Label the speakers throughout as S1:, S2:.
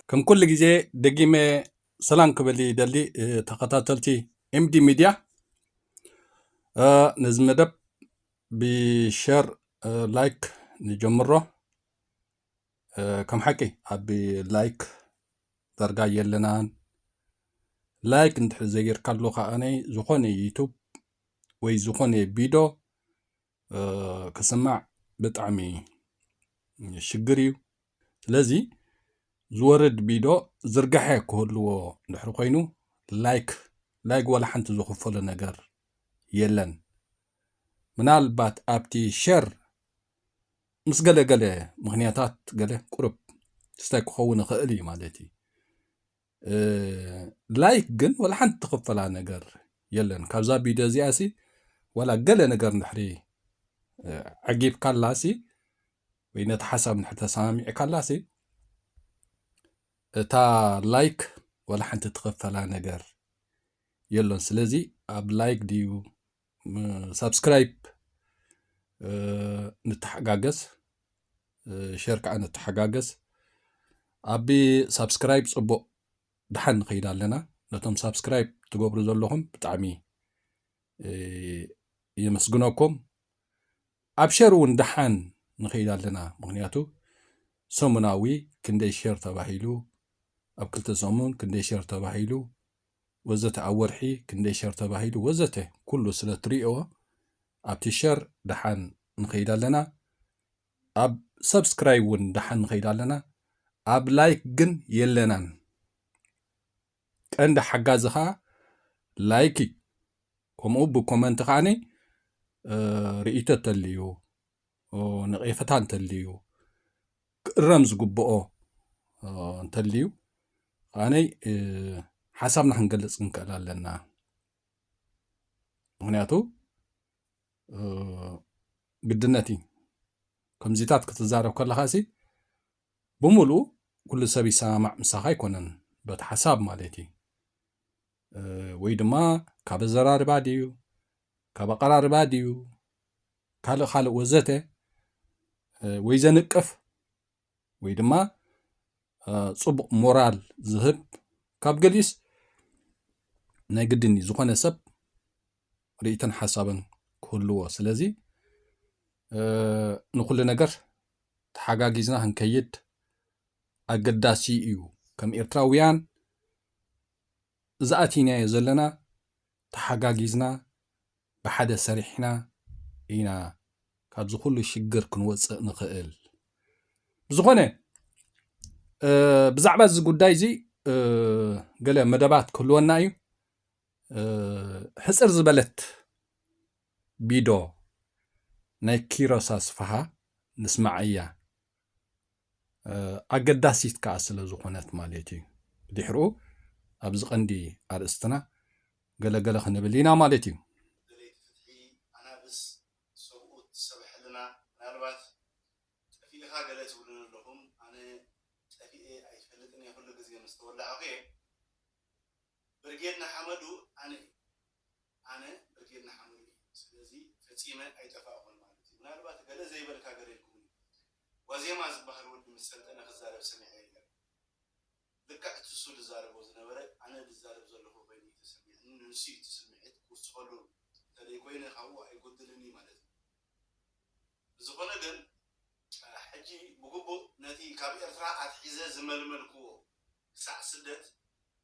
S1: ከም ኩሉ ግዜ ደጊመ ሰላም ክበል ይደሊ ተኸታተልቲ ኤምዲ ሚድያ ነዚ መደብ ብሸር ላይክ ንጀምሮ ከም ሓቂ ኣብ ላይክ ዘርጋ የለናን ላይክ እንድሕር ዘይርካሉ ከዓነ ዝኾነ ዩቱብ ወይ ዝኾነ ቪድዮ ክስማዕ ብጣዕሚ ሽግር እዩ ስለዚ ዝወርድ ቪድዮ ዝርጋሐ ክህልዎ እንድሕር ኮይኑ ላይክ ወላ ሓንቲ ዝኽፈሎ ነገር የለን ምናልባት ኣብቲ ሸር ምስ ገለገለ ምክንያታት ገለ ቁርብ ስታይ ክኸውን ይኽእል እዩ ማለት እዩ ላይክ ግን ወላ ሓንቲ ትኽፈላ ነገር የለን ካብዛ ቪድዮ እዚኣሲ ወላ ገለ ነገር እንድሕሪ ዓጊብካላሲ ወይ ነቲ ሓሳብ እንድሕር ተሰማሚዕካላሲ እታ ላይክ ولا حنت تخفلا نجر يلون سلازي أب لايك ديو سبسكرايب نتحقاقس شركة أنا نتحقاقس أبي سبسكرايب صبو دحن نخيد لنا نتم سبسكرايب تقبروا زلهم بتعمي يمسجنوكم أبشرون دحن نخيد لنا مغنياتو سومناوي كندي شير تباهيلو أبكلت زمون كندي شير تباهيلو وزت أورحي كندي شير تباهيلو وزته كله سنة تريئو أب تشير دحن نخيد لنا أب سبسكرايب ون دحن نخيد لنا أب لايك جن يلنان عند حجازها لايكي كم أبو كومنت خاني رئيتة تليو نقيفتان تليو الرمز قبؤو تليو خاني حسابنا هنجلس نكلا لنا هنياتو قدنتي كم زيتات كتزارب كل خاسي بمولو كل سبي سامع مساخي كونن بتحساب مالتي ويدما كابزرار باديو كابقرار باديو خالق وزته ويزنقف ويدما صبق مورال زهب كاب جليس نايقدني زخانة سب ريتن حسابا كله سلازي نقول نجر تحقاقيزنا هنكيد أقداسي إيو كم إرتراويان زاتينا يزلنا تحقاقيزنا بحدا سريحنا إينا كابزو كله شجر كنوصق نخيل زخانة بزعبات زقوداي زي قال مدبات كله نايو حسر زبلت بيدو ناي كيروساس فها نسمع إياه أقداسيت كاسل زخونات مالتي دحرو أبزق عندي أرستنا قال خنبلينا مالتي
S2: أنا بس صوت سبح لنا نالبات في حاجة تقولون لهم أنا في أي فلتني أقول لك زي مستولى أوكي برجينا حمدو أنا برجينا حمدو سلزي فتيمة أي تفاعل مالتي نالبات قال زي بالك أقريكم وزي ما زبحر ود مسلت أنا خزارب سمعي لقعت السود زارب وزنا برا أنا الزارب زلفه بيني تسمع إنه نسيت سمعت وصلوا تريكوين هو يقدرني مالتي زخنا جن حجي بقبو نتي كابي أرتراء حيزة زمل ملكو ساعة سدت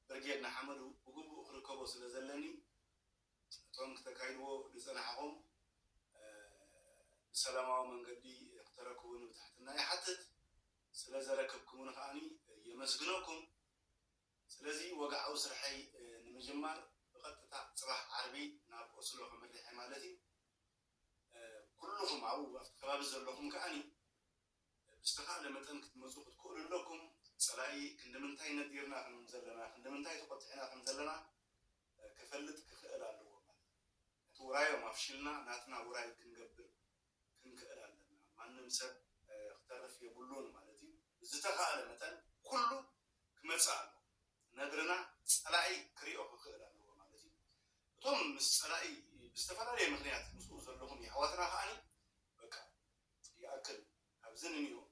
S2: برجعنا حمدو بقبو ركبوا سلزلني توم كتكايدو لسنا سلامة من قدي اقتركون وتحتنا حتى سلازركبكم نخاني يمسجنوكم سلازي وقع أوسر حي نمجمع بقطع صباح عربي ناب وصلوا من الحمالتي كلهم عو كباب زلهم كأني استخال لما تنك مزوق كل لكم سلاي كندمنتاي نديرنا خنزلنا كندمنتاي تقطعنا خنزلنا كفلت كخيل على وراي وما فشلنا ناتنا وراي كنقبل كنكأل على ما نمسك اختلف يقولون مالتي زتخال مثلا كله كمسال ندرنا سلاي كريو كخيل على مالتي توم سلاي بستفاد لي مخنيات مسؤول زلهم يحواتنا خاني بكا يأكل أبزننيو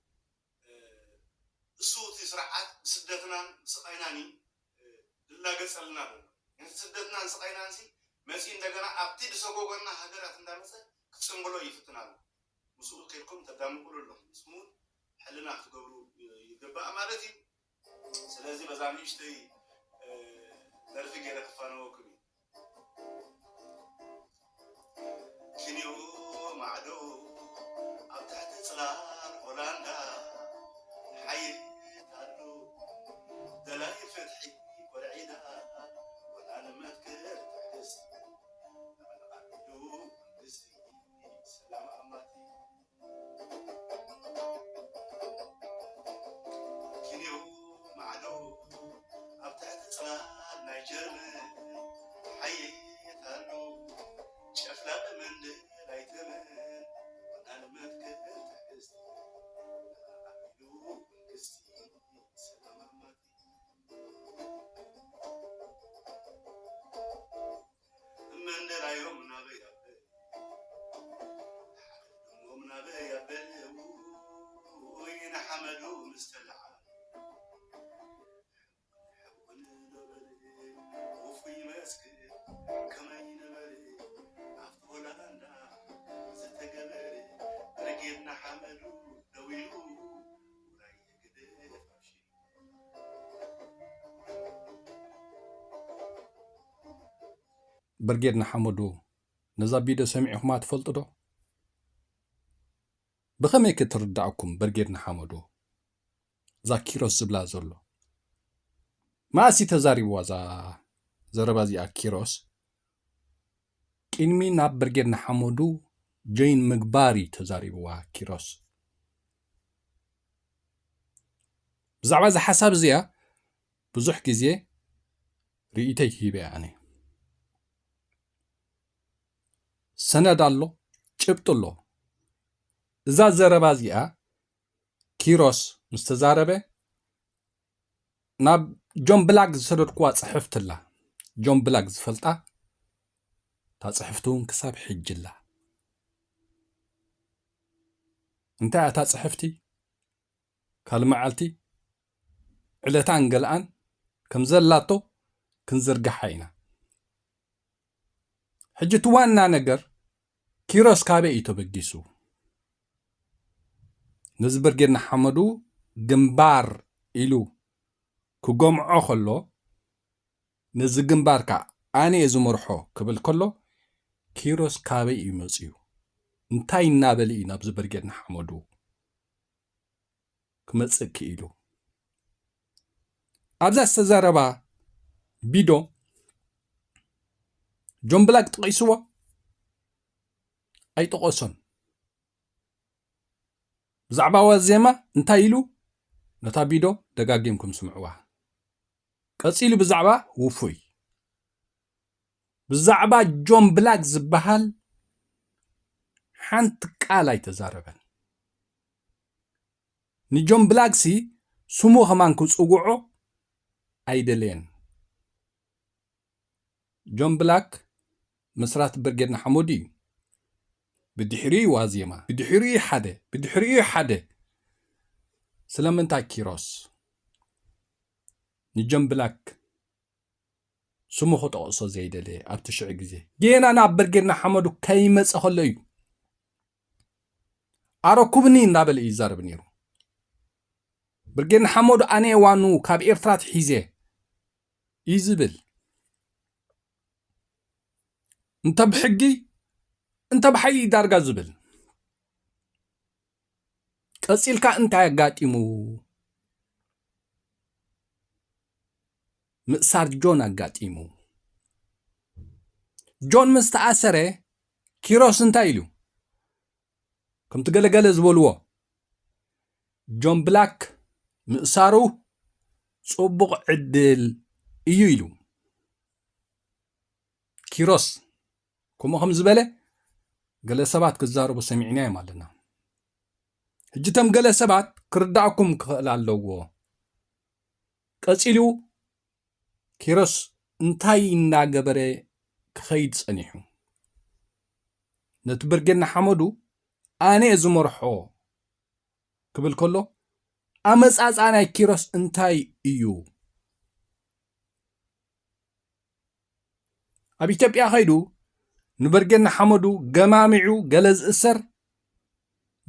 S2: الصوت يسرعات بسدتنا سقيناني لا قصلنا يعني سدتنا سقينانسي مسين دغنا أبتي دسوغوغنا هجرات اندامسه كصنبلو يفتنالو مسؤول كيركم تدامو كلهم اسمو حلنا تقبلوا يغبا مالتي سلازي بزاميشتي نرفق يدا كفانوكم كنيو معدو أبتعت صلار هولندا حي تادو دلاي فتحي ورعيدا وانا ما تكر تحس أنا سلام أماتي كنيو معدو أبتعت صلار نيجرمن حي تادو شفلا من لايتمن وانا ما تكر تحس استلعى وفي مسك كما ينبري عفولا أنا ستجبري رجينا حملو دويلو وراي كده فاشي
S1: برجيرنا حمدو نزابيدو سمعكم ما تفلطوا دو بخمي كتردعكم برجيرنا حمدو ذاكيروس زبلا زلو ما أسي تزاري وازا زربازي أكيروس كينمي ناب برجيرنا حمدو جين مقباري تزاري بوا كيروس بزعبا زي حساب زيا بزوح كيزي رئيتي هيبا يعني سند الله جبت الله إذا زربازي كيروس مستزاربه ناب جون بلاك زسرد قوات صحفت الله جون بلاك زفلطة تا صحفتون كساب حج الله انت اتا صحفتي كالمعالتي علتان قلقان كم زلاتو كنزرق حينا حجت وانا نقر كيروس كابي ايتو بقيسو نزبر جيرنا حمدو جنبار إلو كجمعو خلو نز جنبار كا أنا يزمرحو قبل كله كيروس كابي يمزيو انتاي نابلي نبزبر جيرنا حمدو كمزك إلو أبزا استزاربا بيدو جون بلاك تقيسوا أي تقوسن بزعبا وزيما انتايلو نتا بيدو دقاقيمكم سمعوها قصيلو بزعبا وفوي بزعبا جون بلاك زبهال حانت قالاي تزاربن ني جون بلاك سي سمو خمانكو صقعو ايدلين جون بلاك مسرات برجرنا حمودي بدحري وازيما بدحري حدا سلامنتا كيروس نجم بلاك سمو خط أقصى زيادة لي أبتشع جزي جينا نابرجرنا حمودو كيمس أخليو أركبني نابل إيزار بنيرو برجرنا حمودو أنا وانو كاب إرترات حيزة إيزبل انت بحقي انت بحي دارجا زبل قصيلكا انت قاتيمو مقصار جون قاتيمو جون مستأثره كيروس انتايلو كم تقلقل زبولو جون بلاك مقصارو صبغ عدل إيويلو كيروس كما خمز بله قال سبات كزارو سمعناه مالنا هجتم قال سبات كردعكم كلالو قصيلو كيروس انتاي ناغبره كخيد صنيحو نتبرجنا حمدو اني ازمرحو قبل كله امصاص انا كيروس انتاي ايو ابي ኢትዮጵያ خيدو نبرجنا حمدو جمامعو جلز اسر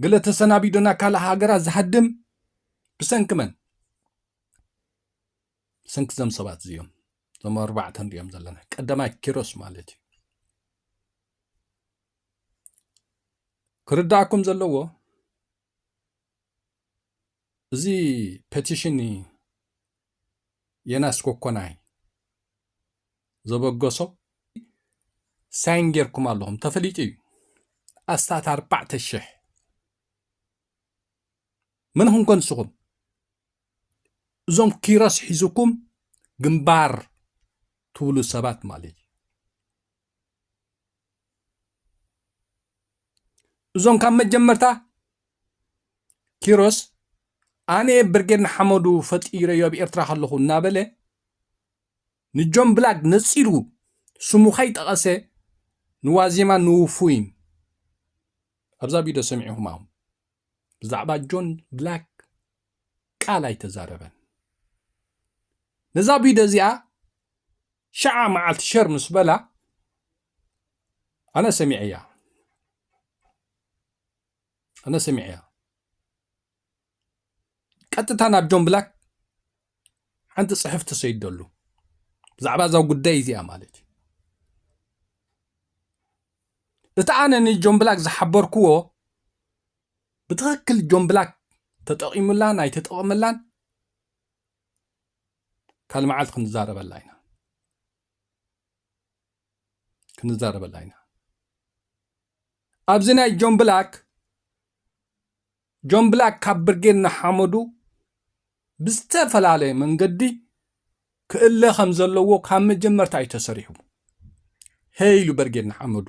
S1: قلت سنابيدنا كالا هاجرا زحدم بسنكمن سنك زم سبات زيوم زم 4 ريام زلنا قدما كيروس مالتي كرداكم زلو زي بيتيشني يناس كوكوناي زبغوسو سانجيركم اللهم تفليتي أستات 4,000 من هم كن سقم زوم كيراس حيزكم جنبار طول السبات مالي زوم كم مجمرتا كيروس أنا برجن حمدو فتيرة يبي إرتراح الله نابله نجوم بلاك نسيرو سمو خيط أقسى نوازيما نوفوين أبزا بيدو سمعهم معهم بزعبا جون بلاك ቃል ኣይተዛረበን ነዛ ቪድዮ እዚኣ ሸዓ መዓልቲ ሸር ምስ በላ ኣነ ሰሚዐ እያ ቀጥታ ናብ ጆን ብላክ ሓንቲ ጽሕፍ ተሰይደሉ ብዛዕባ እዛ ጉዳይ እዚኣ ማለት እቲ ኣነ ንጆን ብላክ ዝሓበርክዎ ብትኽክል ጆን ብላክ ተጠቒሙላን ኣይተጠቐመላን ካልእ መዓልቲ ክንዛረበላ ኢና ኣብዚ ናይ ጆን ብላክ ካብ ብርጌድ ንሓመዱ ብዝተፈላለየ መንገዲ ክእለ ከም ዘለዎ ካብ መጀመርታ እዩ ተሰሪሑ ሄይሉ ብርጌድ ንሓመዱ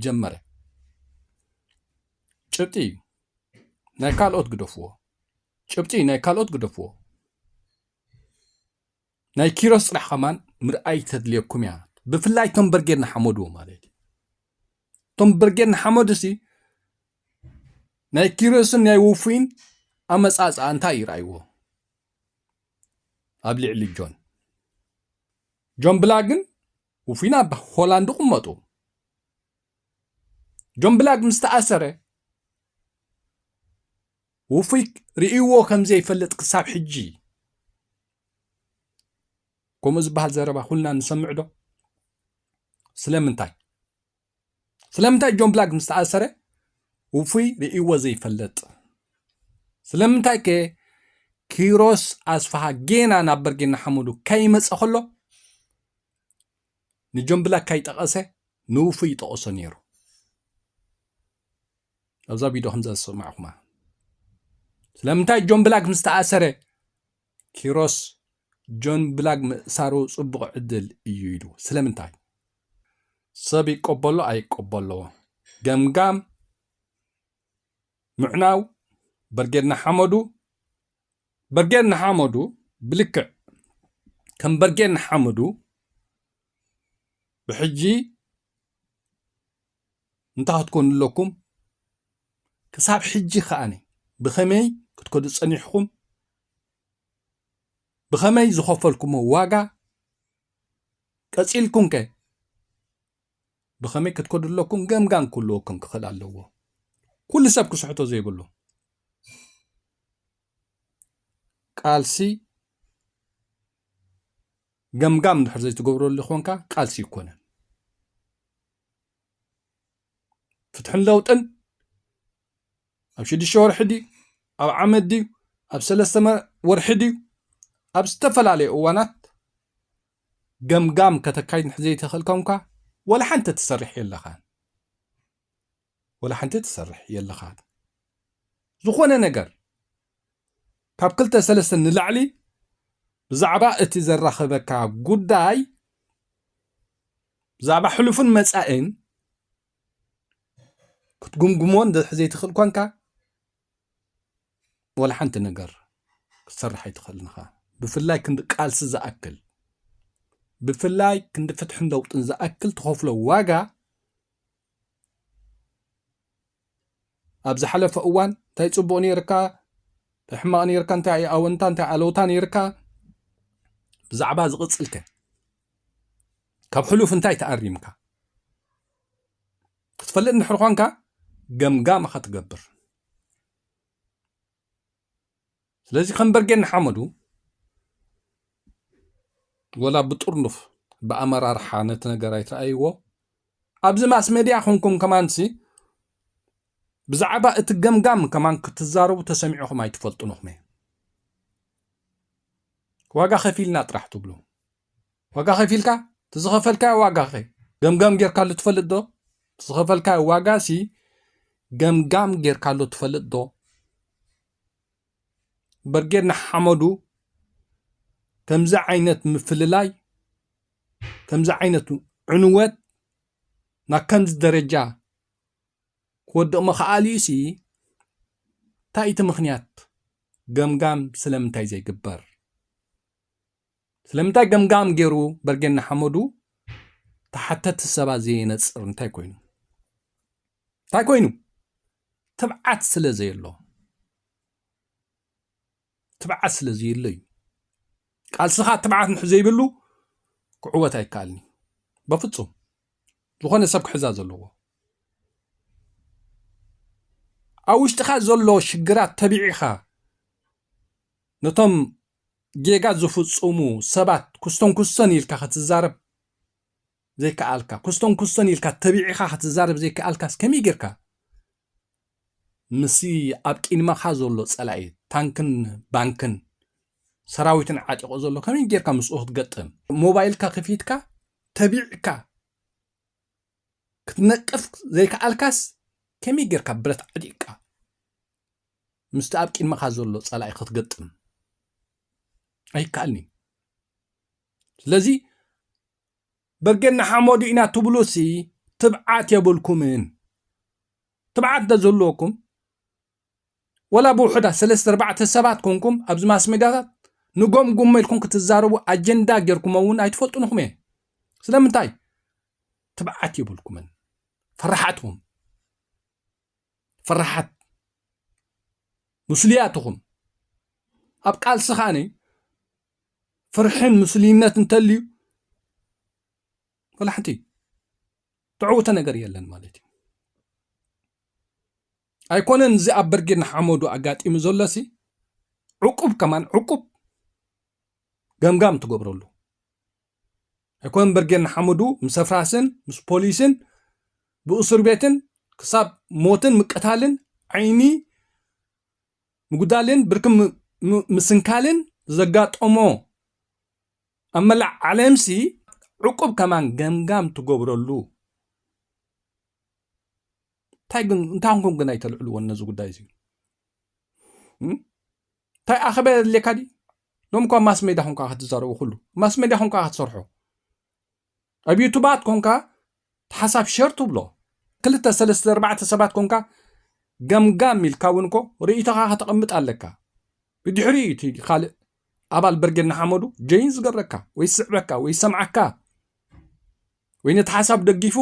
S1: ጀመረ ጭብጢ ናይ ካልኦት ግደፍዎ ናይ ኪሮስ ጥራሕ ኸማን ምርኣይ ተድልየኩም እያ ብፍላይ ቶም ብርጌድ ንሓመዱ ማለት ቶም ብርጌድ ንሓመዱ ሲ ናይ ኪሮስን ናይ ውፉይን ኣመፃፅኣ እንታይ ይረኣይዎ ኣብ ልዕሊ ጆን ብላክ ግን ውፉይና ሆላንድ ቁመጡ ጆን ብላክ ምስ ተኣሰረ ውፉይ ርእይዎ ከም ዘይፈልጥ ክሳብ ሕጂ ከምኡ ዝበሃል ዘረባ ኩልና ንሰምዕ ዶ ስለምንታይ ጆን ብላክ ምስ ተኣሰረ ውፉይ ርእይዎ ዘይፈልጥ ስለምንታይ ከ ኪሮስ ኣስፋሃ ጌና ናብ ብርጌድ ንሓመዱ ከይመፀ ከሎ ንጆን ብላክ ከይጠቐሰ ንውፉይ ይጠቐሶ ነይሩ ኣብዛ ቪድዮ ከምዛ ዝሰማዕኹማ ስለምንታይ ጆን ብላክ ምስ ተኣሰረ ኪሮስ ጆን ብላክ ምእሳሩ ጽቡቕ ዕድል እዩ ኢሉ ስለምንታይ ሰብ ይቆበሎ ኣይቆበሎዎ ገምጋም ምዕናው ብርጌድ ንሓመዱ ብልክዕ ከም ብርጌድ ንሓመዱ ብሕጂ እንታይ ክትኮኑ ኣለኩም ክሳብ ሕጂ ከኣነ ብኸመይ ክትከዱ ፀኒሕኩም ብኸመይ ዝኸፈልኩሞ ዋጋ ቀፂልኩም ከ ብኸመይ ክትከዱ ኣለኩም ገምጋም ክህልወኩም ክኽእል ኣለዎ ኩሉ ሰብ ክስሕቶ ዘይብሉ ቃልሲ ገምጋም እንድሕር ዘይትገብረሉ ኮንካ ቃልሲ ይኮነን ፍትሕን ለውጥን ኣብ 6 ወርሒ ድዩ ኣብ ዓመት ድዩ ኣብ 3 ወርሒ ድዩ ኣብ ዝተፈላለዩ እዋናት ገምጋም ከተካይድ እንድሕር ዘይተኽእልካ ወላ ሓንቲ ትሰርሕ የለኻን ዝኾነ ነገር ካብ 2-3 ንላዕሊ ብዛዕባ እቲ ዘራኸበካ ጉዳይ ብዛዕባ ሕሉፍን መጻእን ክትጉምጉሞ እንድሕር ዘይትኽእል ኮንካ ወላ ሓንቲ ነገር ክትሰርሕ ኣይትኽእልን ኢኻ ብፍላይ ክንዲ ቃልሲ ዝኣክል ብፍላይ ክንዲ ፍትሕን ለውጥን ዝኣክል ትኸፍሎ ዋጋ ኣብ ዝሓለፈ እዋን እንታይ ጽቡቕ ነይርካ እንታይ ሕማቕ ነይርካ እንታይ ኣወንታ እንታይ ኣለውታ ነይርካ ብዛዕባ ዝቕፅልከ ካብ ሕሉፍ እንታይ ተኣሪምካ ክትፈልጥ እንድሕር ኮንካ ገምጋም ኢኻ ትገብር ስለዚ ከም ብርጌድ ንሓመዱ ወላ ብጥርኑፍ ብኣመራርሓ ነቲ ነገር ኣይተረኣይዎ ኣብዚ ማስ ሜድያ ኮንኩም ከማንሲ ብዛዕባ እቲ ገምጋም ከማን ክትዛረቡ ተሰሚዑኹም ኣይትፈልጡንኹም ዋጋ ከፊልና ጥራሕ ትብሉ ዋጋ ከፊልካ ትዝኸፈልካ ዋጋ ገምጋም ጌርካሉ ትፈልጥ ዶ ትዝኸፈልካ ዋጋ ሲ ገምጋም ጌርካሉ ትፈልጥ ዶ ብርጌድ ንሓመዱ ከምዚ ዓይነት ምፍልላይ ከምዚ ዓይነት ዕንወት ናብ ከምዚ ደረጃ ክወድቕ መኽኣልዩ ሲ እንታይ እቲ ምኽንያት ገምጋም ስለምንታይ ዘይግበር ስለምንታይ ገምጋም ገይሩ ብርጌድ ንሓመዱ ተሓተቲ ሰባት ዘየነፅር እንታይ ኮይኑ ትብዓት ስለ ዘየሎ ትብዓት ስለዚ ይለዩ ቃልስኻ ትብዓት ንሕዘ ይብሉ ክዕወት ኣይከኣልኒ በፍጹም ዝኾነ ሰብ ክሕዛ ዘለዎ ኣብ ውሽጢኻ ዘሎ ሽግራት ተቢዒኻ ነቶም ጌጋት ዝፍጽሙ ሰባት ኩስቶን ኩስተን ኢልካ ክትዛረብ ዘይከኣልካ ኩስቶን ኩስተን ኢልካ ተቢዒኻ ክትዛረብ ዘይከኣልካስ ከመይ ጌርካ ምሲ ኣብ ቂድመኻ ዘሎ ጸላኢ ታንክን ባንክን ሰራዊትን ዓጢቆ ዘሎ ከመይ ጌርካ ምስኡ ክትገጥም ሞባይልካ ከፊትካ ተቢዕካ ክትነቅፍ ዘይከኣልካስ ከመይ ጌርካ ብረት ዓጢቅካ ምስቲ ኣብ ቂድመኻ ዘሎ ጸላኢ ክትገጥም ኣይከኣልኒ ስለዚ በርጌና ሓሞዱ ኢና ትብሉሲ ትብዓት የብልኩምን ትብዓት ደዘለኩም ወላ ብውሕዳ 3-4 ሰባት ኮንኩም ኣብዚ ማስ ሜዳታት ንጎምጉም ኢልኩም ክትዛረቡ ኣጀንዳ ጌርኩም እውን ኣይትፈልጡንኹም እየ ስለምንታይ ትብዓት የብልኩምን ፍርሓትኩም ፍርሓት ሙስልያትኩም ኣብ ቃልስኻኒ ፍርሕን ሙስሊነት እንተልዩ ወላ ሓንቲ ትዕውተ ነገር የለን ማለት እዩ ኣይኮነን እዚ ኣብ በርጌና ሓመዱ ኣጋጢሙ ዘሎሲ ዕቁብ ከማን ዕቁብ ገምጋም ትገብረሉ ኣይኮነን በርጌና ሓመዱ ምስ ኣፍራስን ምስ ፖሊስን ብእስር ቤትን ክሳብ ሞትን ምቅታልን ዓይኒ ምጉዳልን ብርክም ምስንካልን ዘጋጠሞ ኣብ መላእ ዓለምሲ ዕቁብ ከማን ገምጋም ትገብረሉ እንታይ ኮንኩም ግን ኣይተልዕልዎ ነዚ ጉዳይ እዚ እንታይ ኣኸበ ድሌካ ዲ ሎም እኳ ማስ ሜዳ ኮንካ ክትዛረቡ ኩሉ ማስ ሜዳ ኮንካ ክትሰርሑ ኣብ ዩቱባት ኮንካ ተሓሳብ ሸር ትብሎ 2-3-4 ሰባት ኮንካ ገምጋም ኢልካ እውን እኮ ርእይቶኻ ከተቐምጥ ኣለካ ብድሕሪ እቲ ካልእ ኣባል በርጌና ሓመዱ ጀይን ዝገረካ ወይ ስዕበካ ወይ ሰምዓካ ወይ ነቲ ሓሳብ ደጊፉ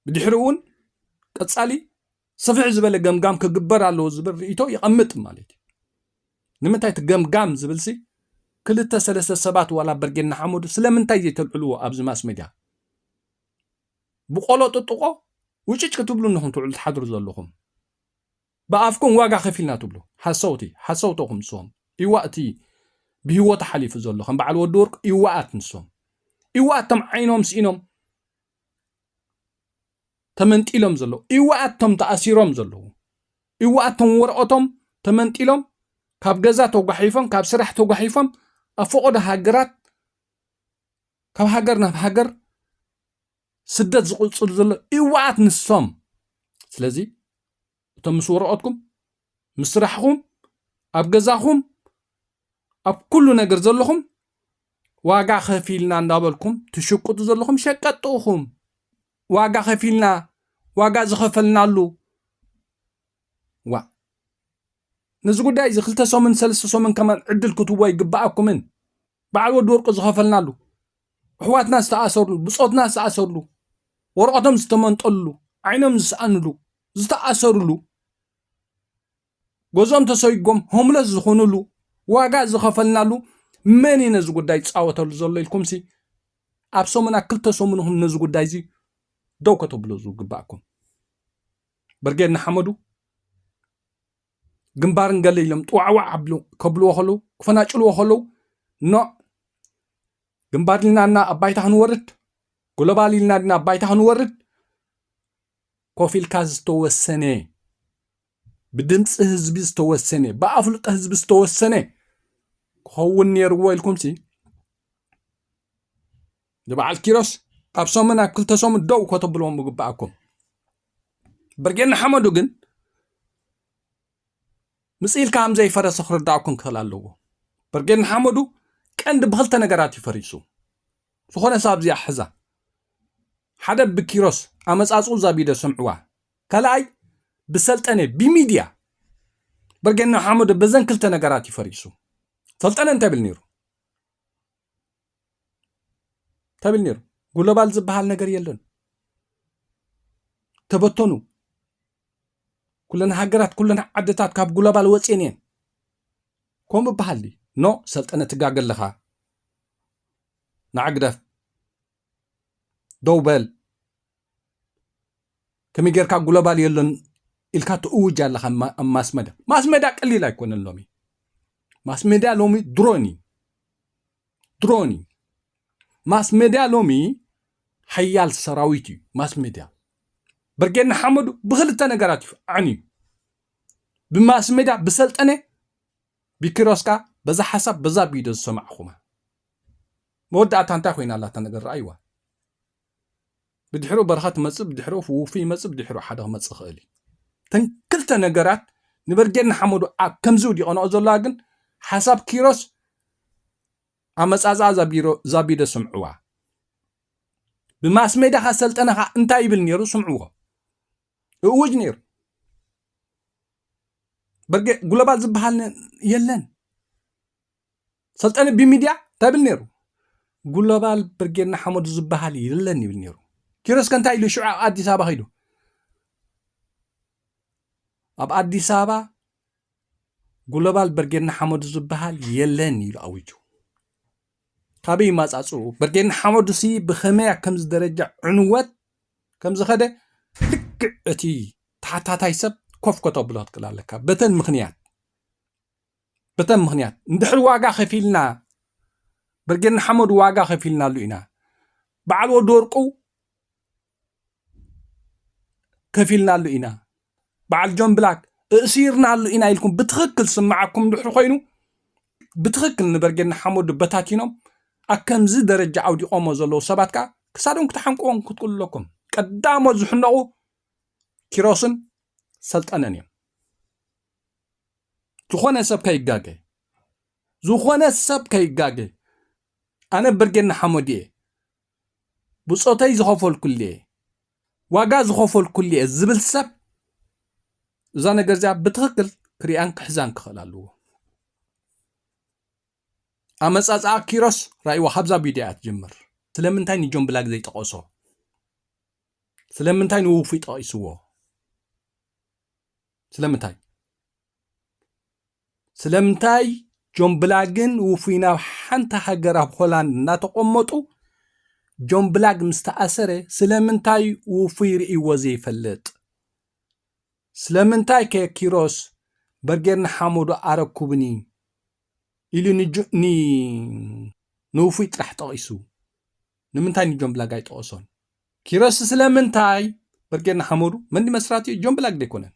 S1: ብድሕሪ እውን ቀጻሊ ሰፊሕ ዝበለ ገምጋም ክግበር ኣለዎ ዝብል ርእይቶ ይቐምጥ ማለት እዩ ንምንታይ እቲ ገምጋም ዝብልሲ 2-3 ሰባት ዋላ በርጌና ሓመዱ ስለምንታይ ዘይተልዕልዎ ኣብዚ ማስ ሜድያ ብቆሎ ጥጥቆ ውጭጭ ክትብሉ ንኹም ትውዕሉ ትሓድሩ ዘለኹም ብኣፍኩም ዋጋ ከፊልና ትብሉ ሓሰውቲኹም ንሶም ይዋእቲ ብህይወት ሓሊፉ ዘሎ ከም በዓል ወዲ ወርቅ ይዋኣት ንሶም ይዋኣቶም ዓይኖም ስኢኖም ተመንጢሎም ዘለዉ ይዋኣቶም ተኣሲሮም ዘለዉ ይዋኣቶም ወረቐቶም ተመንጢሎም ካብ ገዛ ተጓሒፎም ካብ ስራሕ ተጓሒፎም ኣብ ፈቆደ ሃገራት ካብ ሃገር ናብ ሃገር ስደት ዝቕፅሉ ዘሎ ይዋኣት ንሶም ስለዚ እቶም ምስ ወረቐትኩም ምስ ስራሕኩም ኣብ ገዛኹም ኣብ ኩሉ ነገር ዘለኹም ዋጋ ከፊልና እንዳበልኩም ትሽቅጡ ዘለኹም ሸቀጥኹም ዋጋ ከፊልና ዋጋ ዝኸፈልናሉ ነዚ ጉዳይ እዚ 2 ሰሙን 3 ሰሙን ከመን ዕድል ክትዎ ይግባኣኩምን በዓል ወዲ ወርቂ ዝኸፈልናሉ ኣሕዋትና ዝተኣሰርሉ ብፆትና ዝተኣሰርሉ ወረቐቶም ዝተመንጠሉ ዓይኖም ዝሰኣንሉ ዝተኣሰርሉ ገዞም ተሰይጎም ሆምለስ ዝኾኑሉ ዋጋ ዝኸፈልናሉ መን እዩ ነዚ ጉዳይ ፃወተሉ ዘሎ ኢልኩምሲ ኣብ ሰሙን 2 ሰሙንኹም ነዚ ጉዳይ እዚ ደው ከተብሎ ዝግባኣኩም በርጌና ሓመዱ ግንባርን ገለ ኢሎም ጥዋዕዋዕ ከብልዎ ከለዉ ክፈናጭልዎ ከለዉ ኖ ግንባር ኢልናና ኣብ ባይታ ክንወርድ ግሎባል ኢልና ድና ኣብ ባይታ ክንወርድ ኮፍ ኢልካ ዝተወሰነ ብድምፂ ህዝቢ ዝተወሰነ ብኣፍልጦ ህዝቢ ዝተወሰነ ክኸውን ነይርዎ ኢልኩምሲ ንበዓል ኪሮስ ኣብ ሰሙን 2 ሰሙን ደው ከተብልዎም ዝግባኣኩም በርጌና ሓመዱ ግን ምፅኢልካ ከም ዘይፈረሰ ክርዳእኩም ክኽእል ኣለዎ በርጌና ሓመዱ ቀንዲ ብክልተ ነገራት ይፈሪሱ ዝኾነ ሳብ እዚኣ ሕዛ ሓደ ብኪሮስ ኣመፃፅኡ ዛቢደ ሰምዕዋ ካልኣይ ብሰልጠነ ብሚድያ በርጌና ሓመዱ በዘን 2 ነገራት ይፈሪሱ ሰልጠነ እንታይ ብል ነይሩ ግሎባል ዝበሃል ነገር የለን ተበተኑ ኩለን ሃገራት ኩለን ዓድታት ካብ ግሎባል ወፅየን እየን كم بحالي نو سلطنة تجاجل لها نعقدف دوبل كم يجرك جلوبال يلون الكات أوجا لها ماس مدى قليل يكون اللومي ماس مدى لومي دروني ماس مدى لومي حيال سراويتي ماس مدى برجعنا حمد بغلطة نجارات عني بماس مدى بسلطنة بكروسكا بزا حسب بزا بيدو سمعكما مودة أتانتا خوين الله تنقر أيوة بدحرو برخات مصب بدحرو وفي مصب بدحرو حدا مصب خالي تنكلتا نقرات نبرجعنا حمد كم زودي أنا أزول لاغن حسب كيروس أمس أزا زابيدو سمعوا بماس مدى خسلطنة انتا يبل نيرو سمعوا اوج نير برجع جلوبال زبحال يلن سلطنة بميديا تابل نيرو جلوبال برجعنا حمد زبحال يلن يبل نيرو كيروس كان تايلو شعاع أديس أبا هيدو أب أديس أبا جلوبال برجعنا حمد زبحال يلن يلو أويجو كابي ما تأسو برجعنا حمد سي بخميع كمز درجة عنوات كمز خده لك أتي تحت يسب كوف كتبلات كلا لك بتن مخنيات ندحر واقع خفيلنا برجعنا حمد واقع خفيلنا لوينا بعد ودورقو كفيلنا لوينا بعد جون بلاك اسيرنا لوينا يلكم بتخكل سمعكم دحر خوينو بتخكل نبرجعنا حمد بتاتينهم أكم زي درجة عودي أمو زلو سباتكا كسادون كتحنقون كتقول لكم قدامو زحنقو كيروسن سلطنني زخونا سب كيقاقي أنا برجن حمودي بصوتي زخوفو الكلية واقا زخوفو الكلية زبل سب زانا قرزا بتغكل كريان كحزان كخلالو أمس أزعا كيروس رأيو حبزا بيديات جمر سلمنتاي نجون بلاك زي تقوصو سلمنتاي نوفي تقايسوو سلمنتاي جون بلاغن وفينا حنتا هاجر هولاند ناتقمطو جون بلاغ مستأثره سلمنتاي وفي رئي وزي فلت سلمنتاي كيروس برجرنا حمودو أركوبني إلي نوفي ترح تقيسو نمنتاي جون بلاغ يتقصون كيروس سلمنتاي برجرنا حمودو من دي مسراتي جون بلاغ ديكونن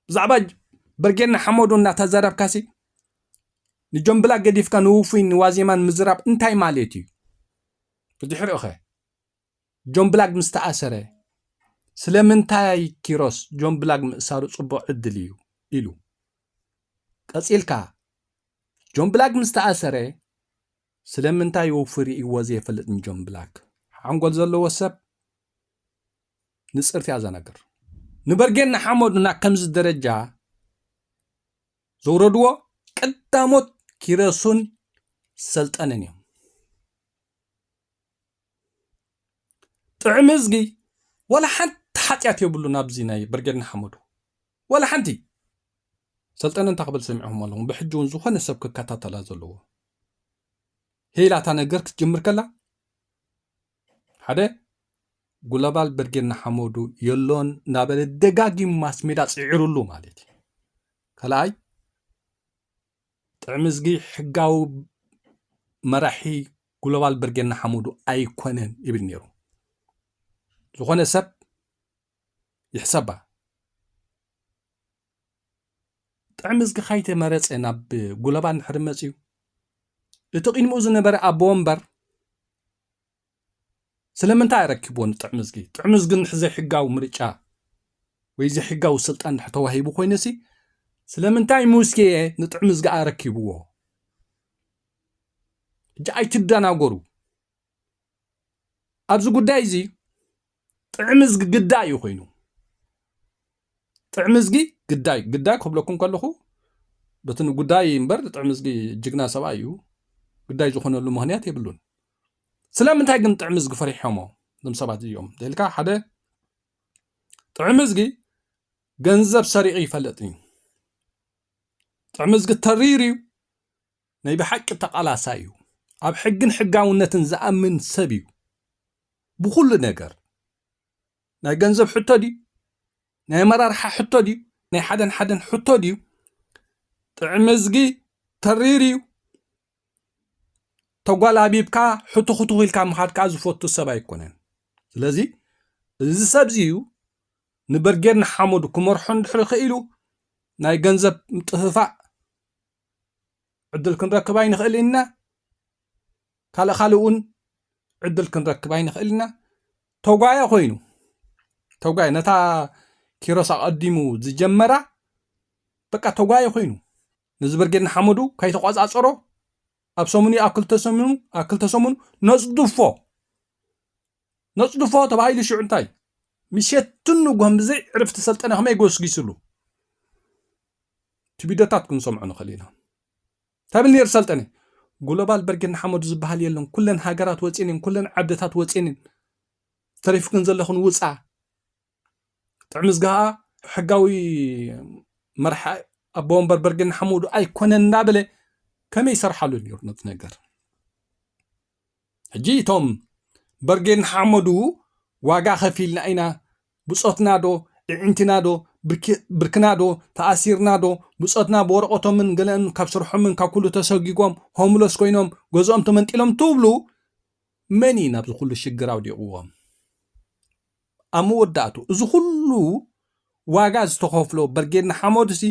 S1: زعباج برجرنا حمودو ناتزارب كاسي نجون بلاغ قديف كان وفين وازيمان مزراب انتاي ماليتي فدحر أخي جون بلاغ مستأثره سلمنتاي كيروس جون بلاغ مأسارو صبو عدليو إلو قصيلكا جون بلاغ مستأثره سلمنتاي وفري وزي فلت جون بلاغ عنقل زلو وسب نسقرت يازا نقر نبرجن حمودنا كمز درجة زوردو قداموت كيروسون سلطنني طعمزغي ولا حد حاتيات يبلو نابزيناي برجن حمودو ولا حدي سلطنن تقبل سمعهم والله بحجون زخن سبك كتاتلا زلو هيلا تا نغر كتجمر كلا حدا جلوبال برجن حمودو يلون نابل دغاغي ماسميدا صيرلو مالتي كلاي طعمزغي حقاو مرحي جلوبال برجن حمودو ايكونن ابن نيرو زخن سب يحسبها طعمزغي خايته مرص ناب جلوبال نحرمصيو اتقينمو زنبر ابومبر سلمنتاي ركبون طعمزغي نحزي حقاو مرጫ ويزي حقاو سلطان حتوهيبو خوينسي سلمنتاي موسكي نطعمزغي اركبوو جاي تداناغورو ابز غداي زي طعمزغي غداي خوينو طعمزغي غداي كبلكم كلخو بتن غداي امبر طعمزغي جغنا سبايو غداي زخونلو مهنيات يبلون سلامنتاي كن طعمزغي فريحومو دم سبات اليوم دلكا حدا طعمزغي ገንዘብ ሰሪቅ ይፈልጥኒ ጥዕምዝጊ ተሪርዩ ናይ ብሓቂ ተቓላሳ እዩ ኣብ ሕግን ሕጋውነትን ዝኣምን ሰብ እዩ ብኩሉ ነገር ናይ ገንዘብ ሕቶ ድዩ ናይ መራርሓ ሕቶ ድዩ ናይ ሓደን ሕቶ ድዩ ጥዕምዝጊ ተሪርዩ ተጓላቢብካ ሕቱ ኢልካ ምኻድካ ዝፈቱ ሰብ ኣይኮነን ስለዚ እዚ ሰብ እዩ ንበርጌድና ሓመዱ ክመርሖ እንድሕር ክኢሉ ናይ ገንዘብ ምጥፍፋእ ዕድል ክንረክብ ኣይንኽእል ኢና ካልእ እውን ዕድል ክንረክብ ኣይንኽእል ኢና ተጓየ ኮይኑ ተጓየ ነታ ኪሮስ ኣቀዲሙ ዝጀመራ በቃ ተጓየ ኮይኑ ንዝበርጌድና ሓመዱ ከይተቆፃፀሮ ኣብ ሰሙኑ ኣብ ክልተ ሰሙኑ ነፅዱፎ ተባሂሉ ሽዑ እንታይ ምሸትን ንጉሆም ብዘይ ዕርፍቲ ሰልጠነ ከመይ ገስጊስሉ ትቢደታት ክንሰምዖ ንኽእል ኢና ታብል ነይሩ ሰልጠነ ግሎባል በርጌድና ሓመዱ ዝበሃል የለን ኩለን ሃገራት ወፂንን ኩለን ዓድታት ወፂንን ተሪፍክን ዘለኹን ውፃ ጥዕምዝጊ ከዓ ሕጋዊ መርሓ ኣቦ ወንበር በርጌድና ሓመዱ ኣይኮነን እናበለ ከመይ ይሰርሓሉ ነይሩ ነቲ ነገር ሕጂ እቶም በርጌድና ሓመዱ ዋጋ ከፊልና ኢና ብፆትና ዶ ዕንትና ዶ ብርክና ዶ ተኣሲርና ዶ ብፆትና ብወረቀቶምን ገለን ካብ ስርሖምን ካብ ኩሉ ተሰጊጎም ሆምሎስ ኮይኖም ገዝኦም ተመንጢሎም ትብሉ መን ናብ ዝኩሉ ሽግር ኣውዲቕዎም ኣብ መወዳእቱ እዚ ኩሉ ዋጋ ዝተኸፍሎ በርጌድና ሓመዱ ሲ